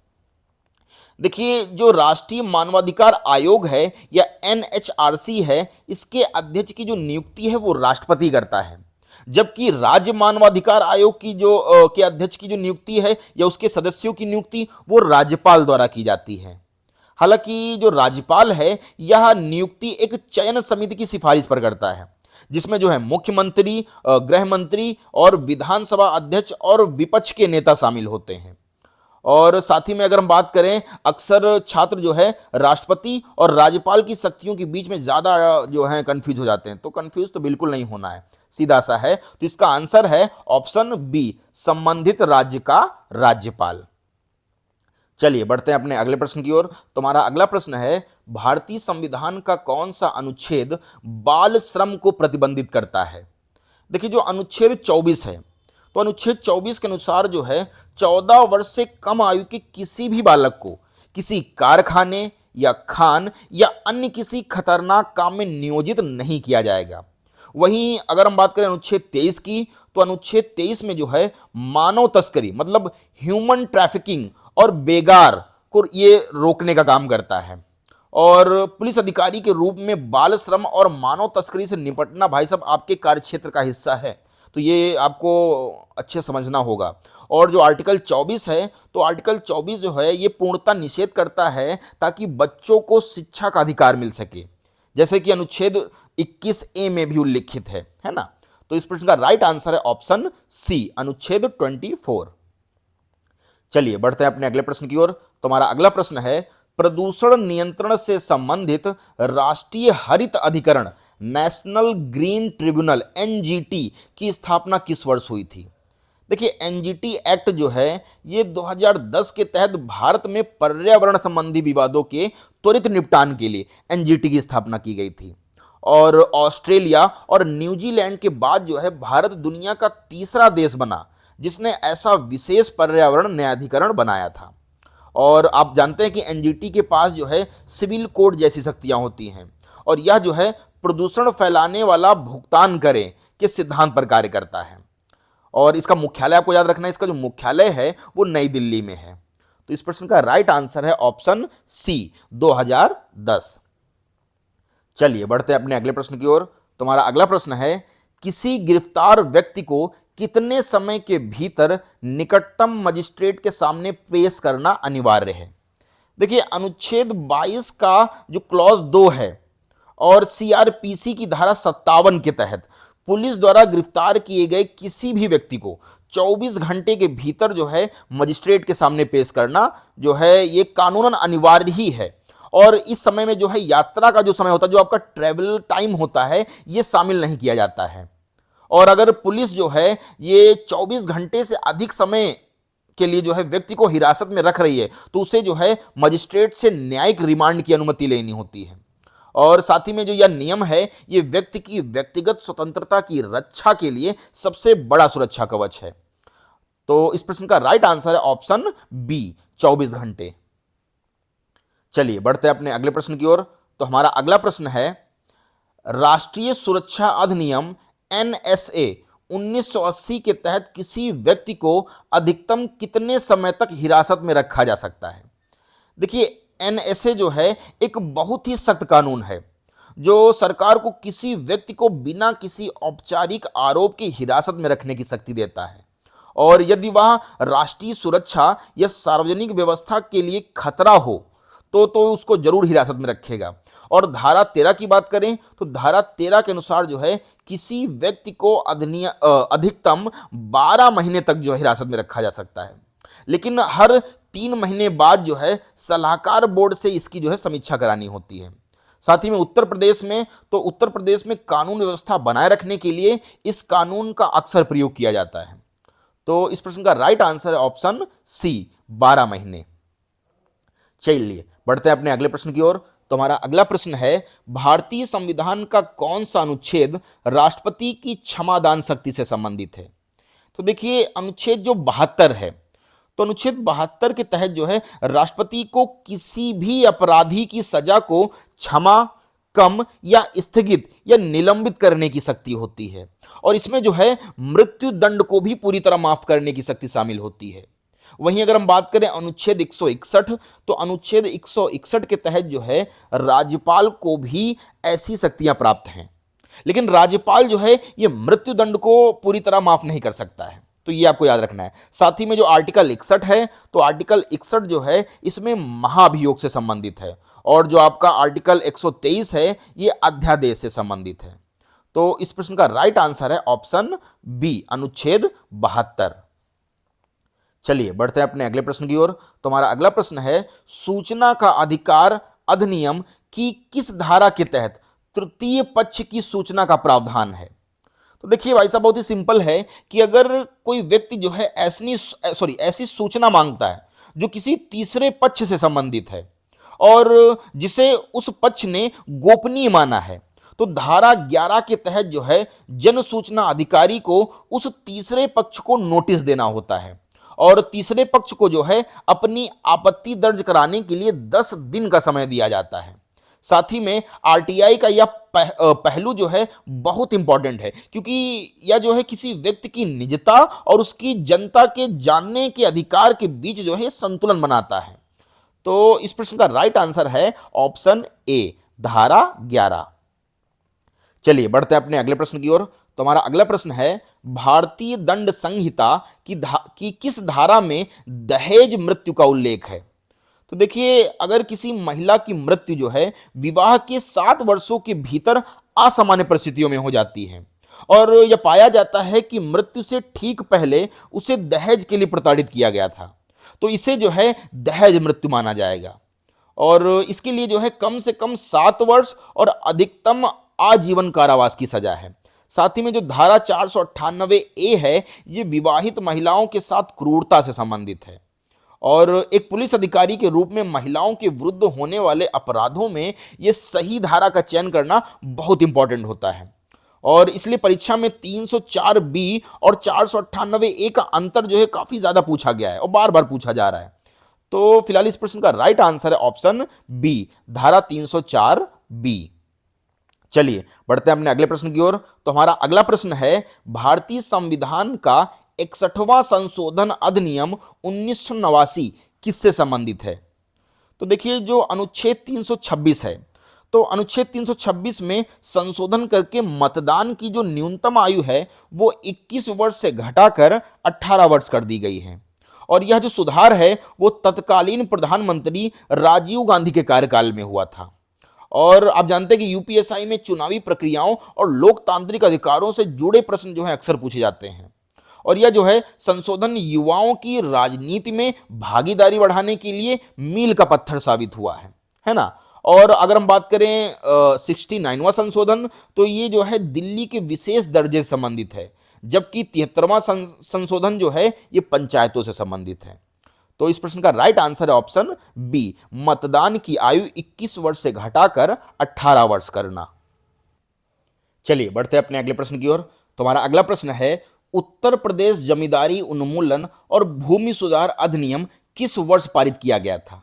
देखिए, जो राष्ट्रीय मानवाधिकार आयोग है या एनएचआरसी है, इसके अध्यक्ष की जो नियुक्ति है वो राष्ट्रपति करता है, जबकि राज्य मानवाधिकार आयोग की के अध्यक्ष की जो नियुक्ति है या उसके सदस्यों की नियुक्ति वो राज्यपाल द्वारा की जाती है। हालांकि जो राज्यपाल है यह नियुक्ति एक चयन समिति की सिफारिश पर करता है, जिसमें जो है मुख्यमंत्री, गृह मंत्री और विधानसभा अध्यक्ष और विपक्ष के नेता शामिल होते हैं। और साथ ही में अगर हम बात करें, अक्सर छात्र जो है राष्ट्रपति और राज्यपाल की शक्तियों के बीच में ज्यादा जो है कंफ्यूज हो जाते हैं, तो कंफ्यूज तो बिल्कुल नहीं होना है, सीधा सा है। तो इसका आंसर है ऑप्शन बी, संबंधित राज्य का राज्यपाल। चलिए बढ़ते हैं अपने अगले प्रश्न की ओर। तुम्हारा अगला प्रश्न है, भारतीय संविधान का कौन सा अनुच्छेद बाल श्रम को प्रतिबंधित करता है। देखिए, जो अनुच्छेद 24 है, तो अनुच्छेद 24 के अनुसार जो है 14 वर्ष से कम आयु के किसी भी बालक को किसी कारखाने या खान या अन्य किसी खतरनाक काम में नियोजित नहीं किया जाएगा। वहीं अगर हम बात करें अनुच्छेद 23 की, तो अनुच्छेद 23 में जो है मानव तस्करी मतलब ह्यूमन ट्रैफिकिंग और बेगार को ये रोकने का काम करता है। और पुलिस अधिकारी के रूप में बाल श्रम और मानव तस्करी से निपटना भाई साहब आपके कार्यक्षेत्र का हिस्सा है, तो ये आपको अच्छे समझना होगा। और जो आर्टिकल 24 है, तो आर्टिकल 24 जो है ये पूर्णतः निषेध करता है ताकि बच्चों को शिक्षा का अधिकार मिल सके, जैसे कि अनुच्छेद 21A में भी उल्लिखित है ना। तो इस प्रश्न का राइट आंसर है ऑप्शन सी, अनुच्छेद 24। चलिए बढ़ते हैं अपने अगले प्रश्न की ओर। तो हमारा अगला प्रश्न है, प्रदूषण नियंत्रण से संबंधित राष्ट्रीय हरित अधिकरण नेशनल ग्रीन ट्रिब्यूनल एनजीटी की स्थापना किस वर्ष हुई थी? देखिए एनजीटी एक्ट जो है ये 2010 के तहत भारत में पर्यावरण संबंधी विवादों के त्वरित निपटान के लिए एनजीटी की स्थापना की गई थी। और ऑस्ट्रेलिया और न्यूजीलैंड के बाद जो है भारत दुनिया का तीसरा देश बना जिसने ऐसा विशेष पर्यावरण न्यायाधिकरण बनाया था। और आप जानते हैं कि एनजीटी के पास जो है सिविल कोड जैसी शक्तियां होती हैं, और यह जो है प्रदूषण फैलाने वाला भुगतान करे के सिद्धांत पर कार्य करता है। और इसका मुख्यालय आपको याद रखना है, इसका जो मुख्यालय है वो नई दिल्ली में है। तो इस प्रश्न का राइट आंसर है ऑप्शन सी, 2010। चलिए बढ़ते हैं अपने अगले प्रश्न की ओर। तुम्हारा अगला प्रश्न है, किसी गिरफ्तार व्यक्ति को कितने समय के भीतर निकटतम मजिस्ट्रेट के सामने पेश करना अनिवार्य है? देखिए अनुच्छेद 22 का जो क्लॉज 2 है और सीआरपीसी की धारा 57 के तहत पुलिस द्वारा गिरफ्तार किए गए किसी भी व्यक्ति को 24 घंटे के भीतर जो है मजिस्ट्रेट के सामने पेश करना जो है ये कानूनन अनिवार्य ही है। और इस समय में जो है यात्रा का जो समय होता है, जो आपका ट्रेवल टाइम होता है, ये शामिल नहीं किया जाता है। और अगर पुलिस जो है ये 24 घंटे से अधिक समय के लिए जो है व्यक्ति को हिरासत में रख रही है तो उसे जो है मजिस्ट्रेट से न्यायिक रिमांड की अनुमति लेनी होती है। और साथ ही में जो यह नियम है ये व्यक्ति की व्यक्तिगत स्वतंत्रता की रक्षा के लिए सबसे बड़ा सुरक्षा कवच है। तो इस प्रश्न का राइट आंसर है ऑप्शन बी, 24 घंटे। चलिए बढ़ते हैं अपने अगले प्रश्न की ओर। तो हमारा अगला प्रश्न है, राष्ट्रीय सुरक्षा अधिनियम एनएसए 1980 के तहत किसी व्यक्ति को अधिकतम कितने समय तक हिरासत में रखा जा सकता है? देखिए एनएसए जो है एक बहुत ही सख्त कानून है जो सरकार को किसी व्यक्ति को बिना किसी औपचारिक आरोप की हिरासत में रखने की शक्ति देता है। और यदि वह राष्ट्रीय सुरक्षा या सार्वजनिक व्यवस्था के लिए खतरा हो तो उसको जरूर हिरासत में रखेगा। और धारा 13 की बात करें तो धारा 13 के अनुसार जो है किसी व्यक्ति को अधिकतम 12 महीने तक जो है हिरासत में रखा जा सकता है, लेकिन हर 3 महीने बाद जो है सलाहकार बोर्ड से इसकी जो है समीक्षा करानी होती है। साथ ही में उत्तर प्रदेश में कानून व्यवस्था बनाए रखने के लिए इस कानून का अक्सर प्रयोग किया जाता है। तो इस प्रश्न का राइट आंसर है ऑप्शन सी, 12 महीने। चलिए बढ़ते हैं अपने अगले प्रश्न की ओर। तो हमारा अगला प्रश्न है, भारतीय संविधान का कौन सा अनुच्छेद राष्ट्रपति की क्षमादान शक्ति से संबंधित है? तो देखिए अनुच्छेद जो 72 है, तो अनुच्छेद 72 के तहत जो है राष्ट्रपति को किसी भी अपराधी की सजा को क्षमा, कम या स्थगित या निलंबित करने की शक्ति होती है। और इसमें जो है मृत्यु दंड को भी पूरी तरह माफ करने की शक्ति शामिल होती है। वहीं अगर हम बात करें अनुच्छेद 161, तो अनुच्छेद 161 के तहत जो है राज्यपाल को भी ऐसी शक्तियां प्राप्त हैं, लेकिन राज्यपाल जो है ये मृत्यु दंड को पूरी तरह माफ नहीं कर सकता है, तो ये आपको याद रखना है। साथ ही में जो आर्टिकल 61 है, तो आर्टिकल 61 जो है इसमें महाभियोग से संबंधित है। और जो आपका आर्टिकल 123 है ये अध्यादेश से संबंधित है। तो इस प्रश्न का राइट आंसर है ऑप्शन बी, अनुच्छेद 72। चलिए बढ़ते हैं अपने अगले प्रश्न की ओर। तो हमारा अगला प्रश्न है, सूचना का अधिकार अधिनियम की किस धारा के तहत तृतीय पक्ष की सूचना का प्रावधान है? तो देखिए भाई साहब बहुत ही सिंपल है कि अगर कोई व्यक्ति जो है ऐसी सूचना मांगता है जो किसी तीसरे पक्ष से संबंधित है और जिसे उस पक्ष ने गोपनीय माना है, तो धारा 11 के तहत जो है जन सूचना अधिकारी को उस तीसरे पक्ष को नोटिस देना होता है। और तीसरे पक्ष को जो है अपनी आपत्ति दर्ज कराने के लिए 10 दिन का समय दिया जाता है। साथ ही में आरटीआई का यह पहलू जो है बहुत इंपॉर्टेंट है, क्योंकि यह जो है किसी व्यक्ति की निजता और उसकी जनता के जानने के अधिकार के बीच जो है संतुलन बनाता है। तो इस प्रश्न का राइट आंसर है ऑप्शन ए, धारा 11। चलिए बढ़ते हैं अपने अगले प्रश्न की ओर। तो हमारा अगला प्रश्न है, भारतीय दंड संहिता की किस धारा में दहेज मृत्यु का उल्लेख है? तो देखिए, अगर किसी महिला की मृत्यु जो है विवाह के 7 वर्षों के भीतर असामान्य परिस्थितियों में हो जाती है और यह पाया जाता है कि मृत्यु से ठीक पहले उसे दहेज के लिए प्रताड़ित किया गया था, तो इसे जो है दहेज मृत्यु माना जाएगा। और इसके लिए जो है कम से कम 7 वर्ष और अधिकतम आजीवन कारावास की सजा है। साथ ही में जो धारा 498 ए है, ये विवाहित महिलाओं के साथ क्रूरता से संबंधित है और एक पुलिस अधिकारी के रूप में महिलाओं के विरुद्ध होने वाले अपराधों में यह सही धारा का चयन करना बहुत इंपॉर्टेंट होता है। और इसलिए परीक्षा में 304 बी और 498 ए का अंतर जो है काफी ज्यादा पूछा गया है और बार बार पूछा जा रहा है। तो फिलहाल इस प्रश्न का राइट आंसर है ऑप्शन बी, धारा 304 बी। चलिए बढ़ते हैं अपने अगले प्रश्न की ओर। तो हमारा अगला प्रश्न है, भारतीय संविधान का 61वां संशोधन अधिनियम 1989 किससे संबंधित है? तो देखिए, जो अनुच्छेद 326 है, तो अनुच्छेद 326 में संशोधन करके मतदान की जो न्यूनतम आयु है वो 21 वर्ष से घटाकर 18 वर्ष कर दी गई है। और यह जो सुधार है वो तत्कालीन प्रधानमंत्री राजीव गांधी के कार्यकाल में हुआ था। और आप जानते हैं कि यूपीएसआई में चुनावी प्रक्रियाओं और लोकतांत्रिक अधिकारों से जुड़े प्रश्न जो है अक्सर पूछे जाते हैं। और यह जो है संशोधन युवाओं की राजनीति में भागीदारी बढ़ाने के लिए मील का पत्थर साबित हुआ है ना। और अगर हम बात करें 69वां संशोधन, तो ये जो है दिल्ली के विशेष दर्जे से संबंधित है, जबकि 73वां संशोधन जो है ये पंचायतों से संबंधित है। तो इस प्रश्न का राइट आंसर है ऑप्शन बी, मतदान की आयु 21 वर्ष से घटाकर 18 वर्ष करना। चलिए बढ़ते हैं अपने अगले प्रश्न की ओर। तो हमारा अगला प्रश्न है, उत्तर प्रदेश जमींदारी उन्मूलन और भूमि सुधार अधिनियम किस वर्ष पारित किया गया था?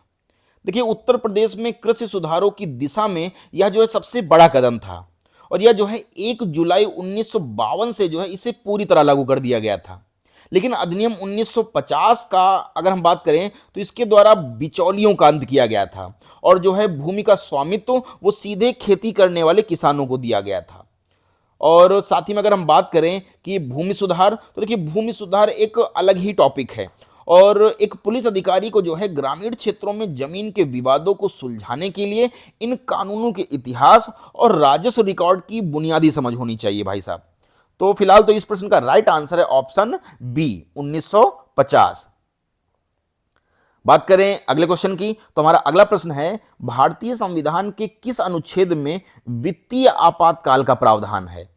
देखिए, उत्तर प्रदेश में कृषि सुधारों की दिशा में यह जो है सबसे बड़ा कदम था और यह जो है 1 जुलाई 1952 से जो है इसे पूरी तरह लागू कर दिया गया था। लेकिन अधिनियम 1950 का अगर हम बात करें तो इसके द्वारा बिचौलियों का अंत किया गया था और जो है भूमि का स्वामित्व वो सीधे खेती करने वाले किसानों को दिया गया था। और साथ ही में अगर हम बात करें कि भूमि सुधार, तो देखिए भूमि सुधार एक अलग ही टॉपिक है और एक पुलिस अधिकारी को जो है ग्रामीण क्षेत्रों में जमीन के विवादों को सुलझाने के लिए इन कानूनों के इतिहास और राजस्व रिकॉर्ड की बुनियादी समझ होनी चाहिए भाई साहब। तो फिलहाल तो इस प्रश्न का राइट आंसर है ऑप्शन बी, 1950। बात करें अगले क्वेश्चन की, तो हमारा अगला प्रश्न है, भारतीय संविधान के किस अनुच्छेद में वित्तीय आपातकाल का प्रावधान है?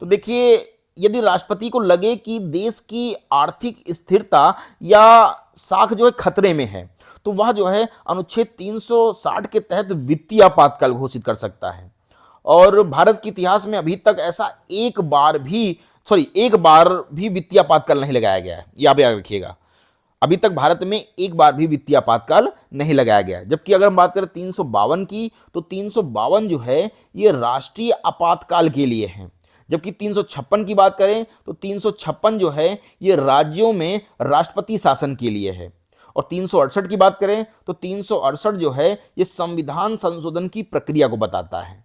तो देखिए, यदि राष्ट्रपति को लगे कि देश की आर्थिक स्थिरता या साख जो है खतरे में है, तो वह जो है अनुच्छेद 360 के तहत वित्तीय आपातकाल घोषित कर सकता है। और भारत के इतिहास में अभी तक ऐसा एक बार भी वित्तीय आपातकाल नहीं लगाया गया है, यह आप याद रखिएगा। अभी तक भारत में एक बार भी वित्तीय आपातकाल नहीं लगाया गया है। जबकि अगर हम बात करें 352 की, तो 352 जो है ये राष्ट्रीय आपातकाल के लिए है। जबकि 356 की बात करें तो 356 जो है ये राज्यों में राष्ट्रपति शासन के लिए है। और 368 की बात करें तो 368 जो है ये संविधान संशोधन की प्रक्रिया को बताता है।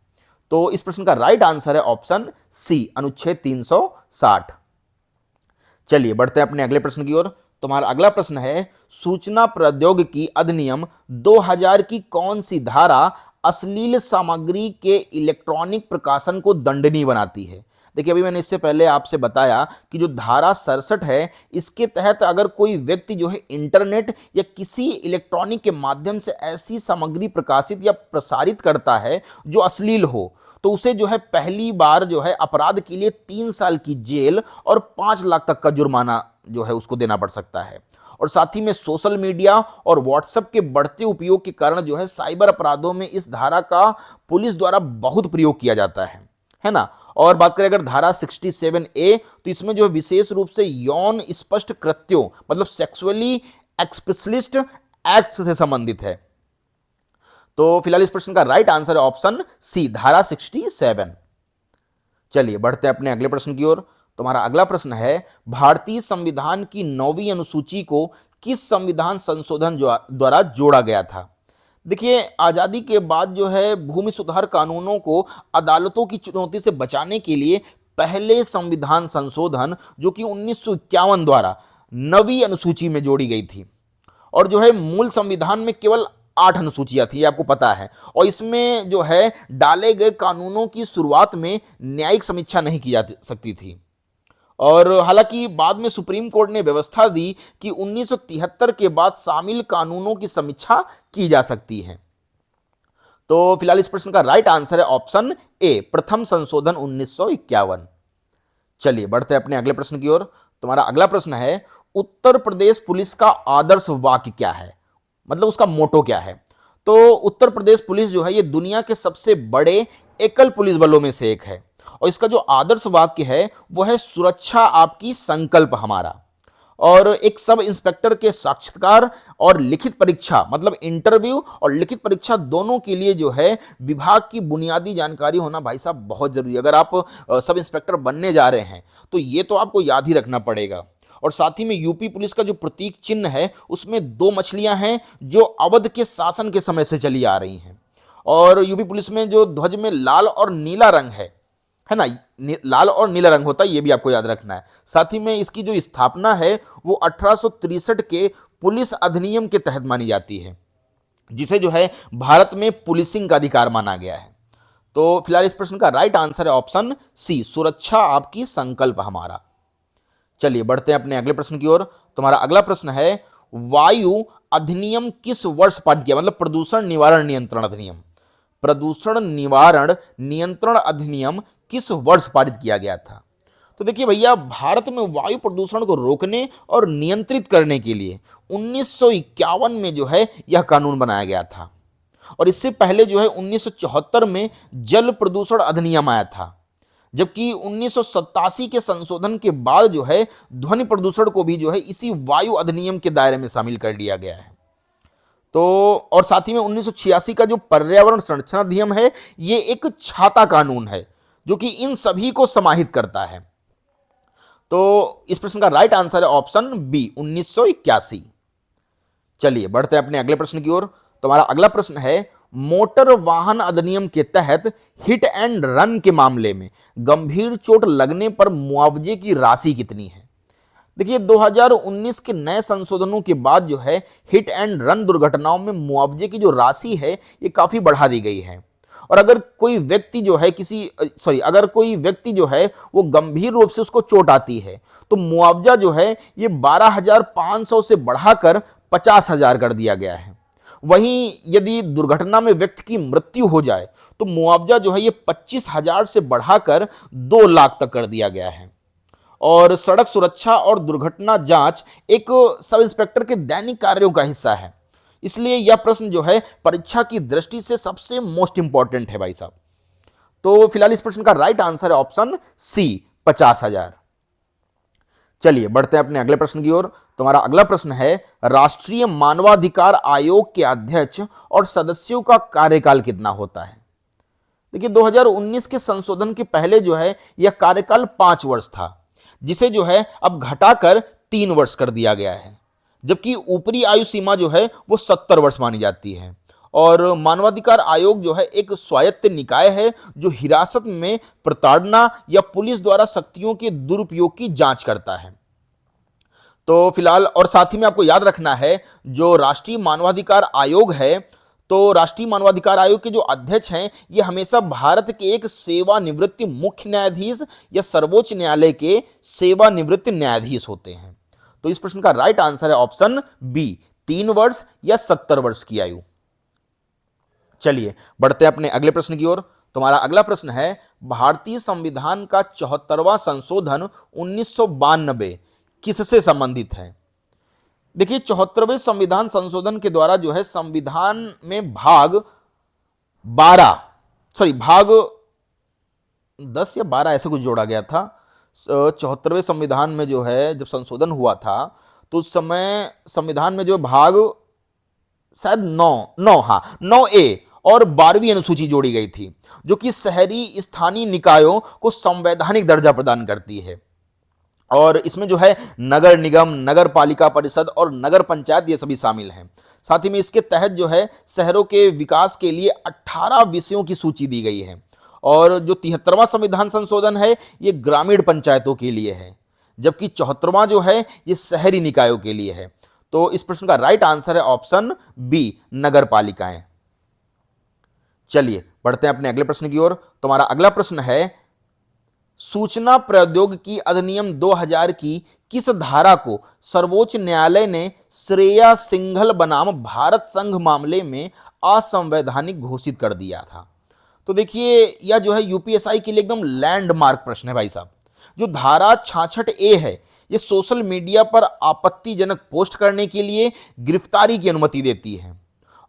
तो इस प्रश्न का राइट आंसर है ऑप्शन सी, अनुच्छेद 360। चलिए बढ़ते हैं अपने अगले प्रश्न की ओर। तुम्हारा अगला प्रश्न है, सूचना प्रौद्योगिकी अधिनियम 2000 की कौन सी धारा अश्लील सामग्री के इलेक्ट्रॉनिक प्रकाशन को दंडनीय बनाती है? देखिए, अभी मैंने इससे पहले आपसे बताया कि जो धारा 67 है, इसके तहत अगर कोई व्यक्ति जो है इंटरनेट या किसी इलेक्ट्रॉनिक के माध्यम से ऐसी सामग्री प्रकाशित या प्रसारित करता है जो अश्लील हो, तो उसे जो है पहली बार जो है अपराध के लिए 3 साल की जेल और 5 लाख तक का जुर्माना जो है उसको देना पड़ सकता है। और साथ ही में सोशल मीडिया और व्हाट्सएप के बढ़ते उपयोग के कारण जो है साइबर अपराधों में इस धारा का पुलिस द्वारा बहुत प्रयोग किया जाता है। है ना। और बात करें अगर धारा 67A, तो इसमें जो विशेष रूप से यौन स्पष्ट कृत्यों मतलब सेक्सुअली एक्सप्लिसिट एक्ट से संबंधित है। तो फिलहाल इस प्रश्न का राइट आंसर है ऑप्शन सी, धारा 67। चलिए बढ़ते हैं अपने अगले प्रश्न की ओर। तुम्हारा अगला प्रश्न है, भारतीय संविधान की 9वीं अनुसूची को किस संविधान संशोधन द्वारा जोड़ा गया था? देखिए, आजादी के बाद जो है भूमि सुधार कानूनों को अदालतों की चुनौती से बचाने के लिए पहले संविधान संशोधन जो कि 1951 द्वारा 9वीं अनुसूची में जोड़ी गई थी। और जो है मूल संविधान में केवल 8 अनुसूचियां थी, आपको पता है। और इसमें जो है डाले गए कानूनों की शुरुआत में न्यायिक समीक्षा नहीं की जा सकती थी। और हालांकि बाद में सुप्रीम कोर्ट ने व्यवस्था दी कि 1973 के बाद शामिल कानूनों की समीक्षा की जा सकती है। तो फिलहाल इस प्रश्न का राइट आंसर है ऑप्शन ए, प्रथम संशोधन 1951। चलिए बढ़ते हैं अपने अगले प्रश्न की ओर। तुम्हारा अगला प्रश्न है, उत्तर प्रदेश पुलिस का आदर्श वाक्य क्या है, मतलब उसका मोटो क्या है? तो उत्तर प्रदेश पुलिस जो है ये दुनिया के सबसे बड़े एकल पुलिस बलों में से एक है। और इसका जो आदर्श वाक्य है वो है, सुरक्षा आपकी संकल्प हमारा। और एक सब इंस्पेक्टर के साक्षात्कार और लिखित परीक्षा मतलब इंटरव्यू और लिखित परीक्षा दोनों के लिए जो है विभाग की बुनियादी जानकारी होना भाई साहब बहुत जरूरी है। अगर आप सब इंस्पेक्टर बनने जा रहे हैं तो ये तो आपको याद ही रखना पड़ेगा। और साथ ही में यूपी पुलिस का जो प्रतीक चिन्ह है उसमें 2 मछलियां हैं जो अवध के शासन के समय से चली आ रही हैं। और यूपी पुलिस में जो ध्वज में लाल और नीला रंग है ना, लाल और नीला रंग होता है, ये भी आपको याद रखना है। साथ ही में इसकी जो स्थापना है वो 1863 के पुलिस अधिनियम के तहत मानी जाती है, जिसे जो है भारत में पुलिसिंग का अधिकार माना गया है। तो फिलहाल इस प्रश्न का राइट आंसर है ऑप्शन सी, सुरक्षा आपकी संकल्प हमारा। चलिए बढ़ते हैं अपने अगले प्रश्न की ओर। तुम्हारा अगला प्रश्न है, वायु अधिनियम किस वर्ष पारित किया, मतलब प्रदूषण निवारण नियंत्रण अधिनियम, प्रदूषण निवारण नियंत्रण अधिनियम किस वर्ष पारित किया गया था? तो देखिए भैया, भारत में वायु प्रदूषण को रोकने और नियंत्रित करने के लिए 1951 में जो है यह कानून बनाया गया था। और इससे पहले जो है 1974 में जल प्रदूषण अधिनियम आया था। जबकि 1987 के संशोधन के बाद जो है ध्वनि प्रदूषण को भी जो है इसी वायु अधिनियम के दायरे में शामिल कर लिया गया है। तो और साथ ही में 1986 का जो पर्यावरण संरक्षण अधिनियम है ये एक छाता कानून है जो कि इन सभी को समाहित करता है। तो इस प्रश्न का राइट आंसर है ऑप्शन बी, 1981। चलिए बढ़ते हैं अपने अगले प्रश्न की ओर। तुम्हारा अगला प्रश्न है, मोटर वाहन अधिनियम के तहत हिट एंड रन के मामले में गंभीर चोट लगने पर मुआवजे की राशि कितनी है? देखिए, 2019 के नए संशोधनों के बाद जो है हिट एंड रन दुर्घटनाओं में मुआवजे की जो राशि है ये काफी बढ़ा दी गई है। और अगर कोई व्यक्ति जो है अगर कोई व्यक्ति जो है वो गंभीर रूप से उसको चोट आती है तो मुआवजा जो है ये 12,500 से बढ़ाकर 50,000 कर दिया गया है। वहीं यदि दुर्घटना में व्यक्ति की मृत्यु हो जाए तो मुआवजा जो है ये 25,000 से बढ़ाकर 2 लाख तक कर दिया गया है। और सड़क सुरक्षा और दुर्घटना जांच एक सब इंस्पेक्टर के दैनिक कार्यों का हिस्सा है, इसलिए यह प्रश्न जो है परीक्षा की दृष्टि से सबसे मोस्ट इंपॉर्टेंट है भाई साहब। तो फिलहाल इस प्रश्न का राइट आंसर है ऑप्शन सी, 50,000। चलिए बढ़ते हैं अपने अगले प्रश्न की ओर। तुम्हारा अगला प्रश्न है, राष्ट्रीय मानवाधिकार आयोग के अध्यक्ष और सदस्यों का कार्यकाल कितना होता है? देखिए, 2019 के संशोधन के पहले जो है यह कार्यकाल 5 वर्ष था, जिसे जो है अब घटाकर 3 वर्ष कर दिया गया है। जबकि ऊपरी आयु सीमा जो है वो 70 वर्ष मानी जाती है। और मानवाधिकार आयोग जो है एक स्वायत्त निकाय है जो हिरासत में प्रताड़ना या पुलिस द्वारा शक्तियों के दुरुपयोग की जांच करता है। तो फिलहाल और साथ ही में आपको याद रखना है, जो राष्ट्रीय मानवाधिकार आयोग है, तो राष्ट्रीय मानवाधिकार आयोग के जो अध्यक्ष हैं ये हमेशा भारत के एक सेवानिवृत्त मुख्य न्यायाधीश या सर्वोच्च न्यायालय के सेवानिवृत्त न्यायाधीश होते हैं। तो इस प्रश्न का राइट आंसर है ऑप्शन बी, 3 वर्ष या 70 वर्ष की आयु। चलिए बढ़ते हैं अपने अगले प्रश्न की ओर। तुम्हारा अगला प्रश्न है, भारतीय संविधान का 74वां संशोधन 1992 किससे संबंधित है? देखिए, 74वें संविधान संशोधन के द्वारा जो है संविधान में भाग 10 या 12 ऐसे कुछ जोड़ा गया था। 74वें संविधान में जो है जब संशोधन हुआ था, तो उस समय संविधान में जो भाग शायद 9 हाँ 9A और 12वीं अनुसूची जोड़ी गई थी, जो कि शहरी स्थानीय निकायों को संवैधानिक दर्जा प्रदान करती है। और इसमें जो है नगर निगम, नगर पालिका परिषद और नगर पंचायत ये सभी शामिल हैं। साथ ही में इसके तहत जो है शहरों के विकास के लिए 18 विषयों की सूची दी गई है। और जो 73वां संविधान संशोधन है ये ग्रामीण पंचायतों के लिए है, जबकि 74वां जो है ये शहरी निकायों के लिए है। तो इस प्रश्न का राइट आंसर है ऑप्शन बी, नगर पालिकाएं। चलिए बढ़ते हैं अपने अगले प्रश्न की ओर। तुम्हारा अगला प्रश्न है, सूचना प्रौद्योगिकी अधिनियम 2000 की किस धारा को सर्वोच्च न्यायालय ने श्रेया सिंघल बनाम भारत संघ मामले में असंवैधानिक घोषित कर दिया था? तो देखिए यह जो है यूपीएसआई के लिए एकदम लैंडमार्क प्रश्न है भाई साहब। जो धारा 66A है ये सोशल मीडिया पर आपत्तिजनक पोस्ट करने के लिए गिरफ्तारी की अनुमति देती है।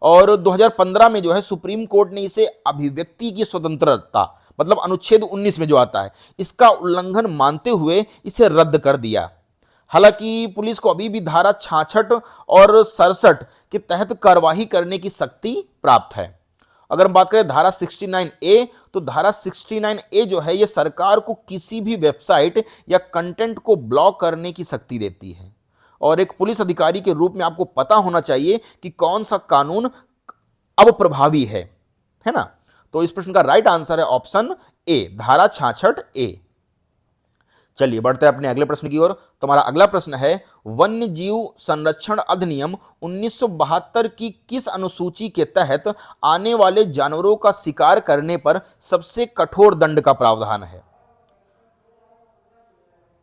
और 2015 में जो है सुप्रीम कोर्ट ने इसे अभिव्यक्ति की स्वतंत्रता मतलब अनुच्छेद 19 में जो आता है इसका उल्लंघन मानते हुए इसे रद्द कर दिया। हालांकि पुलिस को अभी भी धारा 66 और 67 के तहत कार्यवाही करने की शक्ति प्राप्त है। अगर हम बात करें धारा 69A, तो धारा 69A जो है यह सरकार को किसी भी वेबसाइट या कंटेंट को ब्लॉक करने की शक्ति देती है। और एक पुलिस अधिकारी के रूप में आपको पता होना चाहिए कि कौन सा कानून अब प्रभावी है ना? तो इस प्रश्न का राइट आंसर है ऑप्शन ए, धारा 66A। चलिए बढ़ते हैं अपने अगले प्रश्न की ओर। तुम्हारा अगला प्रश्न है, वन्य जीव संरक्षण अधिनियम 1972 की किस अनुसूची के तहत आने वाले जानवरों का शिकार करने पर सबसे कठोर दंड का प्रावधान है?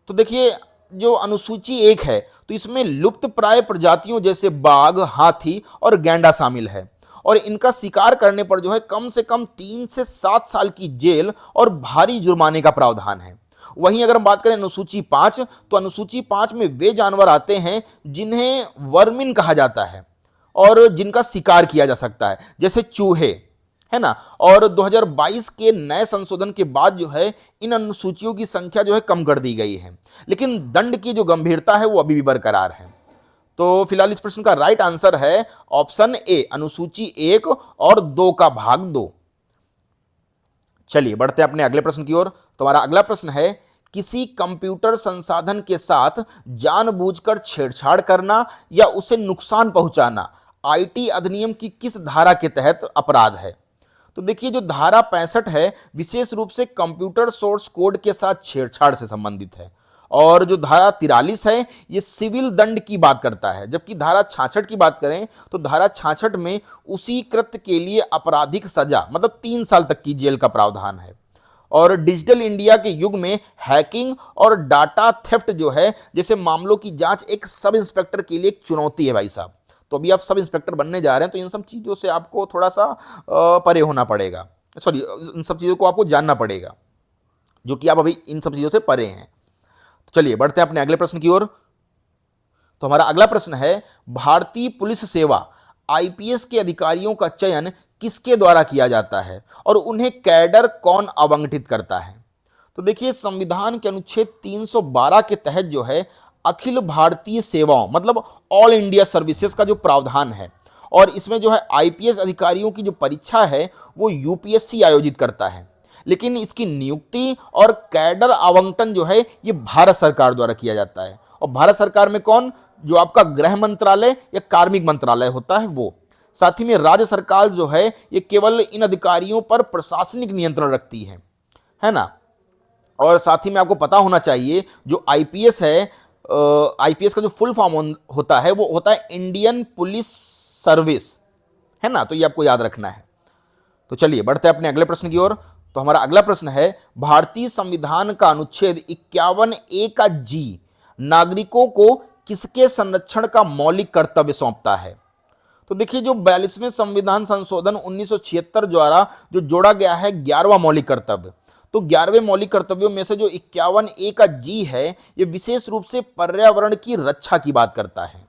तो देखिए जो अनुसूची 1 है तो इसमें लुप्त प्राय प्रजातियों जैसे बाघ, हाथी और गैंडा शामिल है। और इनका शिकार करने पर जो है कम से कम 3 से 7 साल की जेल और भारी जुर्माने का प्रावधान है। वहीं अगर हम बात करें अनुसूची 5, तो अनुसूची 5 में वे जानवर आते हैं जिन्हें वर्मिन कहा जाता है और जिनका शिकार किया जा सकता है, जैसे चूहे, है ना? और 2022 के नए संशोधन के बाद जो है इन अनुसूचियों की संख्या जो है कम कर दी गई है, लेकिन दंड की जो गंभीरता है वो अभी भी बरकरार है। तो फिलहाल इस प्रश्न का राइट आंसर है ऑप्शन ए, अनुसूची 1 और 2 का भाग 2। चलिए बढ़ते हैं अपने अगले प्रश्न की ओर। तुम्हारा अगला प्रश्न है, किसी कंप्यूटर संसाधन के साथ जानबूझकर छेड़छाड़ करना या उसे नुकसान पहुंचाना आईटी अधिनियम की किस धारा के तहत अपराध है? तो देखिए जो धारा 65 है विशेष रूप से कंप्यूटर सोर्स कोड के साथ छेड़छाड़ से संबंधित है। और जो धारा 43 है ये सिविल दंड की बात करता है, जबकि धारा 66 की बात करें तो धारा 66 में उसी कृत्य के लिए आपराधिक सजा मतलब 3 साल तक की जेल का प्रावधान है। और डिजिटल इंडिया के युग में हैकिंग और डाटा थेफ्ट जो है जैसे मामलों की जांच एक सब इंस्पेक्टर के लिए एक चुनौती है भाई साहब। तो अभी आप सब इंस्पेक्टर बनने जा रहे हैं तो इन सब चीज़ों से आपको थोड़ा सा परे होना पड़ेगा, सॉरी इन सब चीज़ों को आपको जानना पड़ेगा, जो कि आप अभी इन सब चीज़ों से परे हैं। तो चलिए बढ़ते हैं अपने अगले प्रश्न की ओर। तो हमारा अगला प्रश्न है, भारतीय पुलिस सेवा आईपीएस के अधिकारियों का चयन किसके द्वारा किया जाता है और उन्हें कैडर कौन आवंटित करता है? तो देखिए संविधान के अनुच्छेद 312 के तहत जो है अखिल भारतीय सेवाओं मतलब ऑल इंडिया सर्विसेज का जो प्रावधान है, और इसमें जो है आईपीएस अधिकारियों की जो परीक्षा है वो यूपीएससी आयोजित करता है, लेकिन इसकी नियुक्ति और कैडर आवंटन जो है ये भारत सरकार द्वारा किया जाता है। और भारत सरकार में कौन? जो आपका गृह मंत्रालय या कार्मिक मंत्रालय होता है वो। साथ ही में राज्य सरकार जो है ये केवल इन अधिकारियों पर प्रशासनिक नियंत्रण रखती है ना? और साथ ही में आपको पता होना चाहिए जो आईपीएस है, आईपीएस का जो फुल फॉर्म होता है वो होता है इंडियन पुलिस सर्विस, है ना? तो ये आपको याद रखना है। तो चलिए बढ़ते हैं अपने अगले प्रश्न की ओर। तो हमारा अगला प्रश्न है, भारतीय संविधान का अनुच्छेद 51A का जी नागरिकों को किसके संरक्षण का मौलिक कर्तव्य सौंपता है? तो देखिए जो 42वें संविधान संशोधन 1976 द्वारा जो जोड़ा गया है 11वां मौलिक कर्तव्य, तो 11वें मौलिक कर्तव्यों में से जो 51A का जी है ये विशेष रूप से पर्यावरण की रक्षा की बात करता है।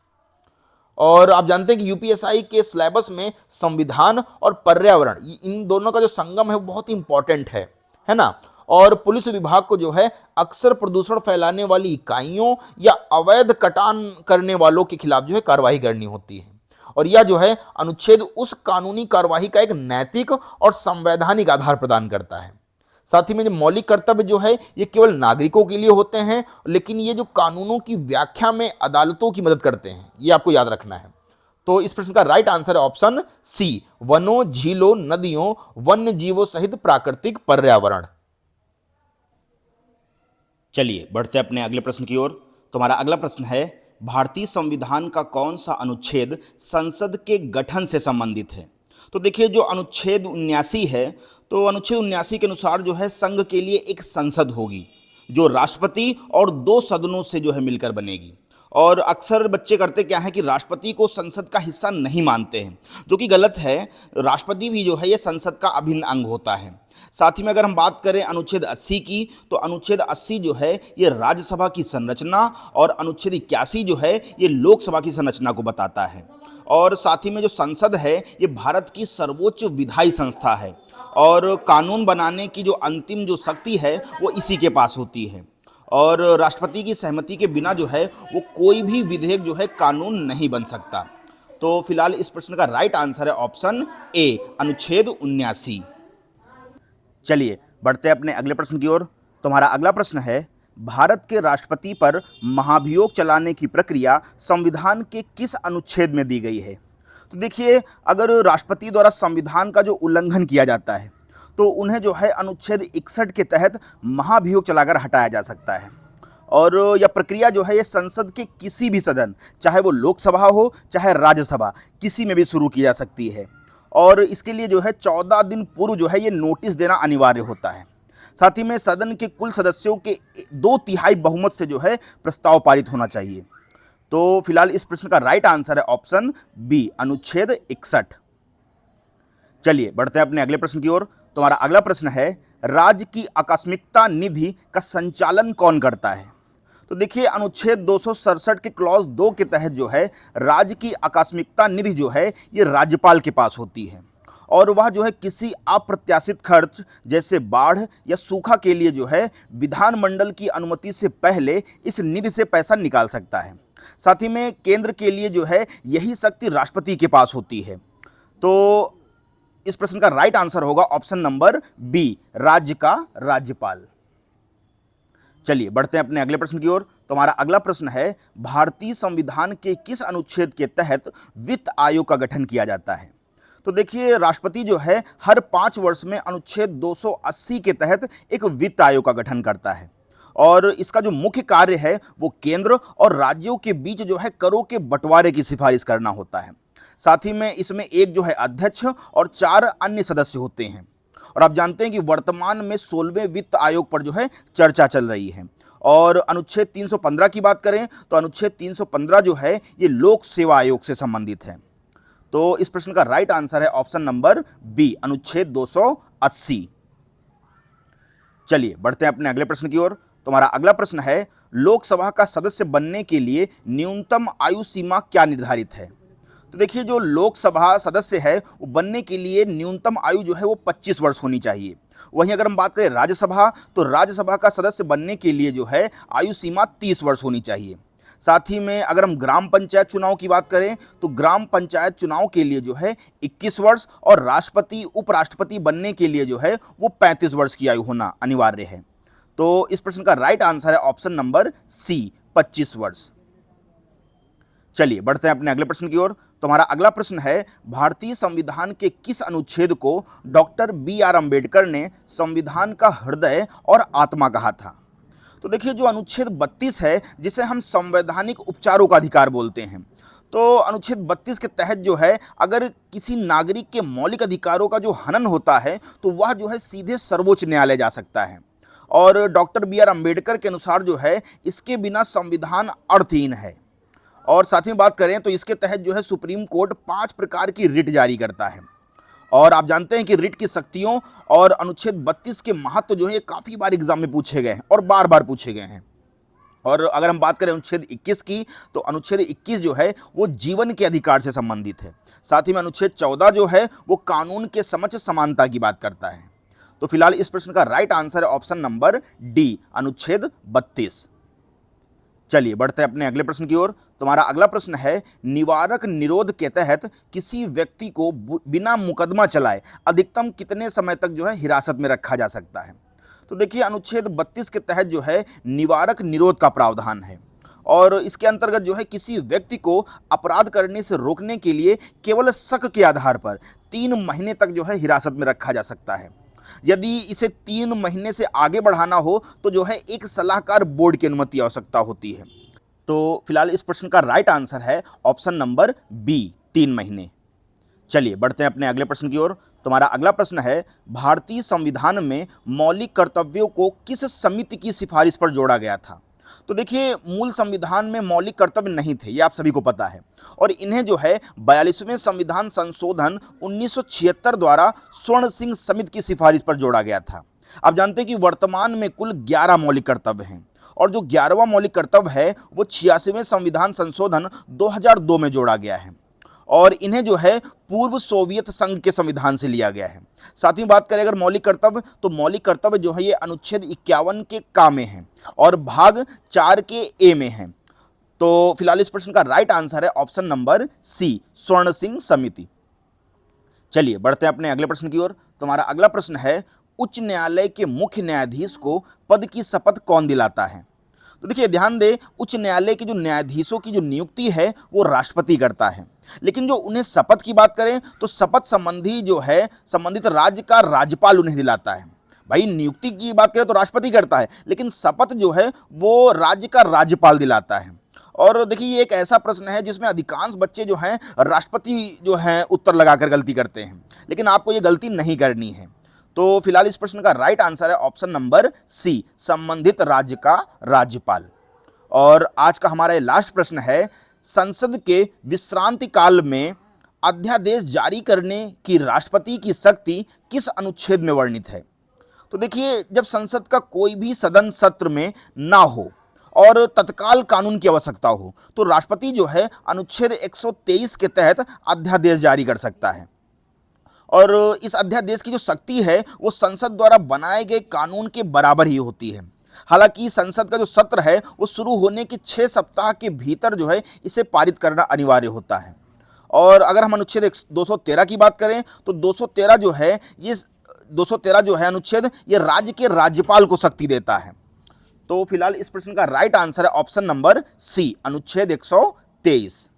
और आप जानते हैं कि यूपीएसआई के सिलेबस में संविधान और पर्यावरण इन दोनों का जो संगम है वो बहुत ही इंपॉर्टेंट है ना? और पुलिस विभाग को जो है अक्सर प्रदूषण फैलाने वाली इकाइयों या अवैध कटान करने वालों के खिलाफ जो है कार्रवाई करनी होती है। और यह जो है अनुच्छेद उस कानूनी कार्रवाई का एक नैतिक और संवैधानिक आधार प्रदान करता है। साथ ही में जो मौलिक कर्तव्य जो है ये केवल नागरिकों के लिए होते हैं, लेकिन ये जो कानूनों की व्याख्या में अदालतों की मदद करते हैं, ये आपको याद रखना है। तो इस प्रश्न का राइट आंसर है ऑप्शन सी, वनों, झीलों, नदियों, वन्य जीवों सहित प्राकृतिक पर्यावरण। चलिए बढ़ते अपने अगले प्रश्न की ओर। तुम्हारा अगला प्रश्न है, भारतीय संविधान का कौन सा अनुच्छेद संसद के गठन से संबंधित है? तो देखिए जो अनुच्छेद 79 है, तो अनुच्छेद 79 के अनुसार जो है संघ के लिए एक संसद होगी जो राष्ट्रपति और 2 सदनों से जो है मिलकर बनेगी। और अक्सर बच्चे करते क्या है कि राष्ट्रपति को संसद का हिस्सा नहीं मानते हैं, जो कि गलत है। राष्ट्रपति भी जो है ये संसद का अभिन्न अंग होता है। साथ ही में अगर हम बात करें अनुच्छेद 80 की, तो अनुच्छेद 80 जो है ये राज्यसभा की संरचना और अनुच्छेद 81 जो है ये लोकसभा की संरचना को बताता है। और साथ ही में जो संसद है ये भारत की सर्वोच्च विधायी संस्था है और कानून बनाने की जो अंतिम जो शक्ति है वो इसी के पास होती है। और राष्ट्रपति की सहमति के बिना जो है वो कोई भी विधेयक जो है कानून नहीं बन सकता। तो फिलहाल इस प्रश्न का राइट आंसर है ऑप्शन ए, अनुच्छेद 79। चलिए बढ़ते हैं अपने अगले प्रश्न की ओर। तुम्हारा अगला प्रश्न है, भारत के राष्ट्रपति पर महाभियोग चलाने की प्रक्रिया संविधान के किस अनुच्छेद में दी गई है? तो देखिए अगर राष्ट्रपति द्वारा संविधान का जो उल्लंघन किया जाता है तो उन्हें जो है अनुच्छेद 61 के तहत महाभियोग चलाकर हटाया जा सकता है। और यह प्रक्रिया जो है ये संसद के किसी भी सदन, चाहे वो लोकसभा हो चाहे राज्यसभा, किसी में भी शुरू की जा सकती है। और इसके लिए जो है 14 दिन पूर्व जो है ये नोटिस देना अनिवार्य होता है। साथ ही में सदन के कुल सदस्यों के 2/3 बहुमत से जो है प्रस्ताव पारित होना चाहिए। तो फिलहाल इस प्रश्न का राइट आंसर है ऑप्शन बी, अनुच्छेद 61। चलिए बढ़ते हैं अपने अगले प्रश्न की ओर। तुम्हारा अगला प्रश्न है, राज्य की आकस्मिकता निधि का संचालन कौन करता है? तो देखिए अनुच्छेद 267 के क्लॉज 2 के तहत जो है राज्य की आकस्मिकता निधि जो है ये राज्यपाल के पास होती है और वह जो है किसी अप्रत्याशित खर्च जैसे बाढ़ या सूखा के लिए जो है विधानमंडल की अनुमति से पहले इस निधि से पैसा निकाल सकता है। साथ ही में केंद्र के लिए जो है यही शक्ति राष्ट्रपति के पास होती है। तो इस प्रश्न का राइट आंसर होगा ऑप्शन नंबर बी, राज्य का राज्यपाल। चलिए बढ़ते हैं अपने अगले प्रश्न की ओर। तुम्हारा अगला प्रश्न है, भारतीय संविधान के किस अनुच्छेद के तहत वित्त आयोग का गठन किया जाता है? तो देखिए राष्ट्रपति जो है हर 5 वर्ष में अनुच्छेद 280 के तहत एक वित्त आयोग का गठन करता है और इसका जो मुख्य कार्य है वो केंद्र और राज्यों के बीच जो है करों के बंटवारे की सिफारिश करना होता है। साथ ही में इसमें एक जो है अध्यक्ष और 4 अन्य सदस्य होते हैं। और आप जानते हैं कि वर्तमान में 16वें वित्त आयोग पर जो है चर्चा चल रही है। और अनुच्छेद 315 की बात करें तो अनुच्छेद 315 जो है ये लोक सेवा आयोग से संबंधित है। तो इस प्रश्न का राइट आंसर है ऑप्शन नंबर बी, अनुच्छेद 280। चलिए बढ़ते हैं अपने अगले प्रश्न की ओर। तुम्हारा अगला प्रश्न है, लोकसभा का सदस्य बनने के लिए न्यूनतम आयु सीमा क्या निर्धारित है? तो देखिए जो लोकसभा सदस्य है वो बनने के लिए न्यूनतम आयु जो है वो 25 वर्ष होनी चाहिए। वहीं अगर हम बात करें राज्यसभा, तो राज्यसभा का सदस्य बनने के लिए जो है आयु सीमा 30 वर्ष होनी चाहिए। साथ ही में अगर हम ग्राम पंचायत चुनाव की बात करें तो ग्राम पंचायत चुनाव के लिए जो है 21 वर्ष और राष्ट्रपति उपराष्ट्रपति बनने के लिए जो है वो 35 वर्ष की आयु होना अनिवार्य है। तो इस प्रश्न का राइट आंसर है ऑप्शन नंबर सी, 25 वर्ष। चलिए बढ़ते हैं अपने अगले प्रश्न की ओर। तुम्हारा अगला प्रश्न है, भारतीय संविधान के किस अनुच्छेद को डॉक्टर BR अम्बेडकर ने संविधान का हृदय और आत्मा कहा था? तो देखिए जो अनुच्छेद 32 है जिसे हम संवैधानिक उपचारों का अधिकार बोलते हैं, तो अनुच्छेद 32 के तहत जो है अगर किसी नागरिक के मौलिक अधिकारों का जो हनन होता है तो वह जो है सीधे सर्वोच्च न्यायालय जा सकता है। और डॉक्टर BR अम्बेडकर के अनुसार जो है इसके बिना संविधान अर्थहीन है। और साथ ही बात करें तो इसके तहत जो है सुप्रीम कोर्ट 5 प्रकार की रिट जारी करता है। और आप जानते हैं कि रिट की शक्तियों और अनुच्छेद 32 के महत्व जो है काफ़ी बार एग्जाम में पूछे गए हैं और बार बार पूछे गए हैं। और अगर हम बात करें अनुच्छेद 21 की, तो अनुच्छेद 21 जो है वो जीवन के अधिकार से संबंधित है। साथ ही में अनुच्छेद 14 जो है वो कानून के समक्ष समानता की बात करता है। तो फिलहाल इस प्रश्न का राइट आंसर है ऑप्शन नंबर डी, अनुच्छेद 32। चलिए बढ़ते हैं अपने अगले प्रश्न की ओर। तुम्हारा अगला प्रश्न है, निवारक निरोध के तहत किसी व्यक्ति को बिना मुकदमा चलाए अधिकतम कितने समय तक जो है हिरासत में रखा जा सकता है। तो देखिए अनुच्छेद 32 के तहत जो है निवारक निरोध का प्रावधान है और इसके अंतर्गत जो है किसी व्यक्ति को अपराध करने से रोकने के लिए केवल शक के आधार पर 3 महीने तक जो है हिरासत में रखा जा सकता है। यदि इसे 3 महीने से आगे बढ़ाना हो तो जो है एक सलाहकार बोर्ड की अनुमति आवश्यकता होती है। तो फिलहाल इस प्रश्न का राइट आंसर है ऑप्शन नंबर बी, 3 महीने। चलिए बढ़ते हैं अपने अगले प्रश्न की ओर। तुम्हारा अगला प्रश्न है, भारतीय संविधान में मौलिक कर्तव्यों को किस समिति की सिफारिश पर जोड़ा गया था। तो देखिए मूल संविधान में मौलिक कर्तव्य नहीं थे, ये आप सभी को पता है, और इन्हें जो है 42वें संविधान संशोधन 1976 द्वारा स्वर्ण सिंह समिति की सिफारिश पर जोड़ा गया था। आप जानते हैं कि वर्तमान में कुल 11 मौलिक कर्तव्य हैं और जो 11वां मौलिक कर्तव्य है वो 86वें संविधान संशोधन 2002 में जोड़ा गया है और इन्हें जो है पूर्व सोवियत संघ के संविधान से लिया गया है। साथ ही बात करें अगर मौलिक कर्तव्य, तो मौलिक कर्तव्य जो है ये अनुच्छेद 51 के का में है और भाग 4 के ए में है। तो फिलहाल इस प्रश्न का राइट आंसर है ऑप्शन नंबर सी, स्वर्ण सिंह समिति। चलिए बढ़ते हैं अपने अगले प्रश्न की ओर। तुम्हारा अगला प्रश्न है, उच्च न्यायालय के मुख्य न्यायाधीश को पद की शपथ कौन दिलाता है। तो देखिए ध्यान दें, उच्च न्यायालय के जो न्यायाधीशों की जो नियुक्ति है वो राष्ट्रपति करता है, लेकिन जो उन्हें शपथ की बात करें तो शपथ संबंधी जो है संबंधित राज्य का राज्यपाल उन्हें दिलाता है। भाई नियुक्ति की बात करें तो राष्ट्रपति करता है, लेकिन शपथ जो है वो राज्य का राज्यपाल दिलाता है। और देखिए ये एक ऐसा प्रश्न है जिसमें अधिकांश बच्चे जो हैं राष्ट्रपति जो हैं उत्तर लगाकर गलती करते हैं, लेकिन आपको ये गलती नहीं करनी है। तो फिलहाल इस प्रश्न का राइट आंसर है ऑप्शन नंबर सी, संबंधित राज्य का राज्यपाल। और आज का हमारा ये लास्ट प्रश्न है, संसद के विश्रांति काल में अध्यादेश जारी करने की राष्ट्रपति की शक्ति किस अनुच्छेद में वर्णित है। तो देखिए जब संसद का कोई भी सदन सत्र में ना हो और तत्काल कानून की आवश्यकता हो तो राष्ट्रपति जो है अनुच्छेद 123 के तहत अध्यादेश जारी कर सकता है और इस अध्यादेश की जो शक्ति है वो संसद द्वारा बनाए गए कानून के बराबर ही होती है। हालांकि संसद का जो सत्र है वो शुरू होने के 6 सप्ताह के भीतर जो है इसे पारित करना अनिवार्य होता है। और अगर हम अनुच्छेद 213 की बात करें तो 213 जो है ये 213 जो है अनुच्छेद ये राज्य के राज्यपाल को शक्ति देता है। तो फिलहाल इस प्रश्न का राइट आंसर है ऑप्शन नंबर सी, अनुच्छेद 123।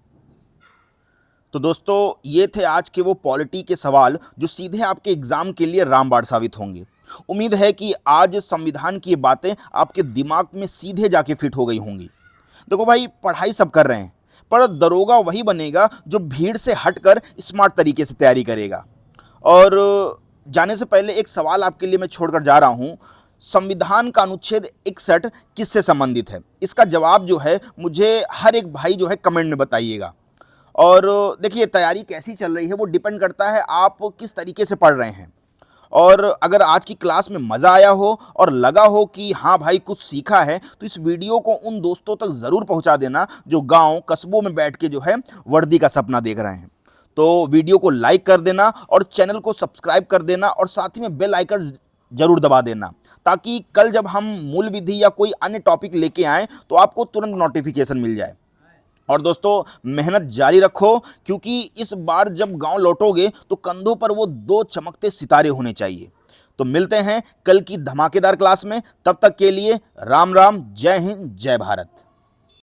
तो दोस्तों ये थे आज के वो पॉलिटी के सवाल जो सीधे आपके एग्जाम के लिए रामबाण साबित होंगे। उम्मीद है कि आज संविधान की बातें आपके दिमाग में सीधे जाके फिट हो गई होंगी। देखो भाई पढ़ाई सब कर रहे हैं, पर दरोगा वही बनेगा जो भीड़ से हटकर स्मार्ट तरीके से तैयारी करेगा। और जाने से पहले एक सवाल आपके लिए मैं छोड़कर जा रहा हूँ, संविधान का अनुच्छेद 61 किससे संबंधित है। इसका जवाब जो है मुझे हर एक भाई जो है कमेंट में बताइएगा। और देखिए तैयारी कैसी चल रही है वो डिपेंड करता है आप किस तरीके से पढ़ रहे हैं। और अगर आज की क्लास में मज़ा आया हो और लगा हो कि हाँ भाई कुछ सीखा है तो इस वीडियो को उन दोस्तों तक ज़रूर पहुंचा देना जो गांव कस्बों में बैठ के जो है वर्दी का सपना देख रहे हैं। तो वीडियो को लाइक कर देना और चैनल को सब्सक्राइब कर देना और साथ ही में बेल आइकन जरूर दबा देना, ताकि कल जब हम मूल विधि या कोई अन्य टॉपिक लेके आएँ तो आपको तुरंत नोटिफिकेशन मिल जाए। और दोस्तों मेहनत जारी रखो, क्योंकि इस बार जब गांव लौटोगे तो कंधों पर वो 2 चमकते सितारे होने चाहिए। तो मिलते हैं कल की धमाकेदार क्लास में, तब तक के लिए राम राम, जय हिंद, जय भारत।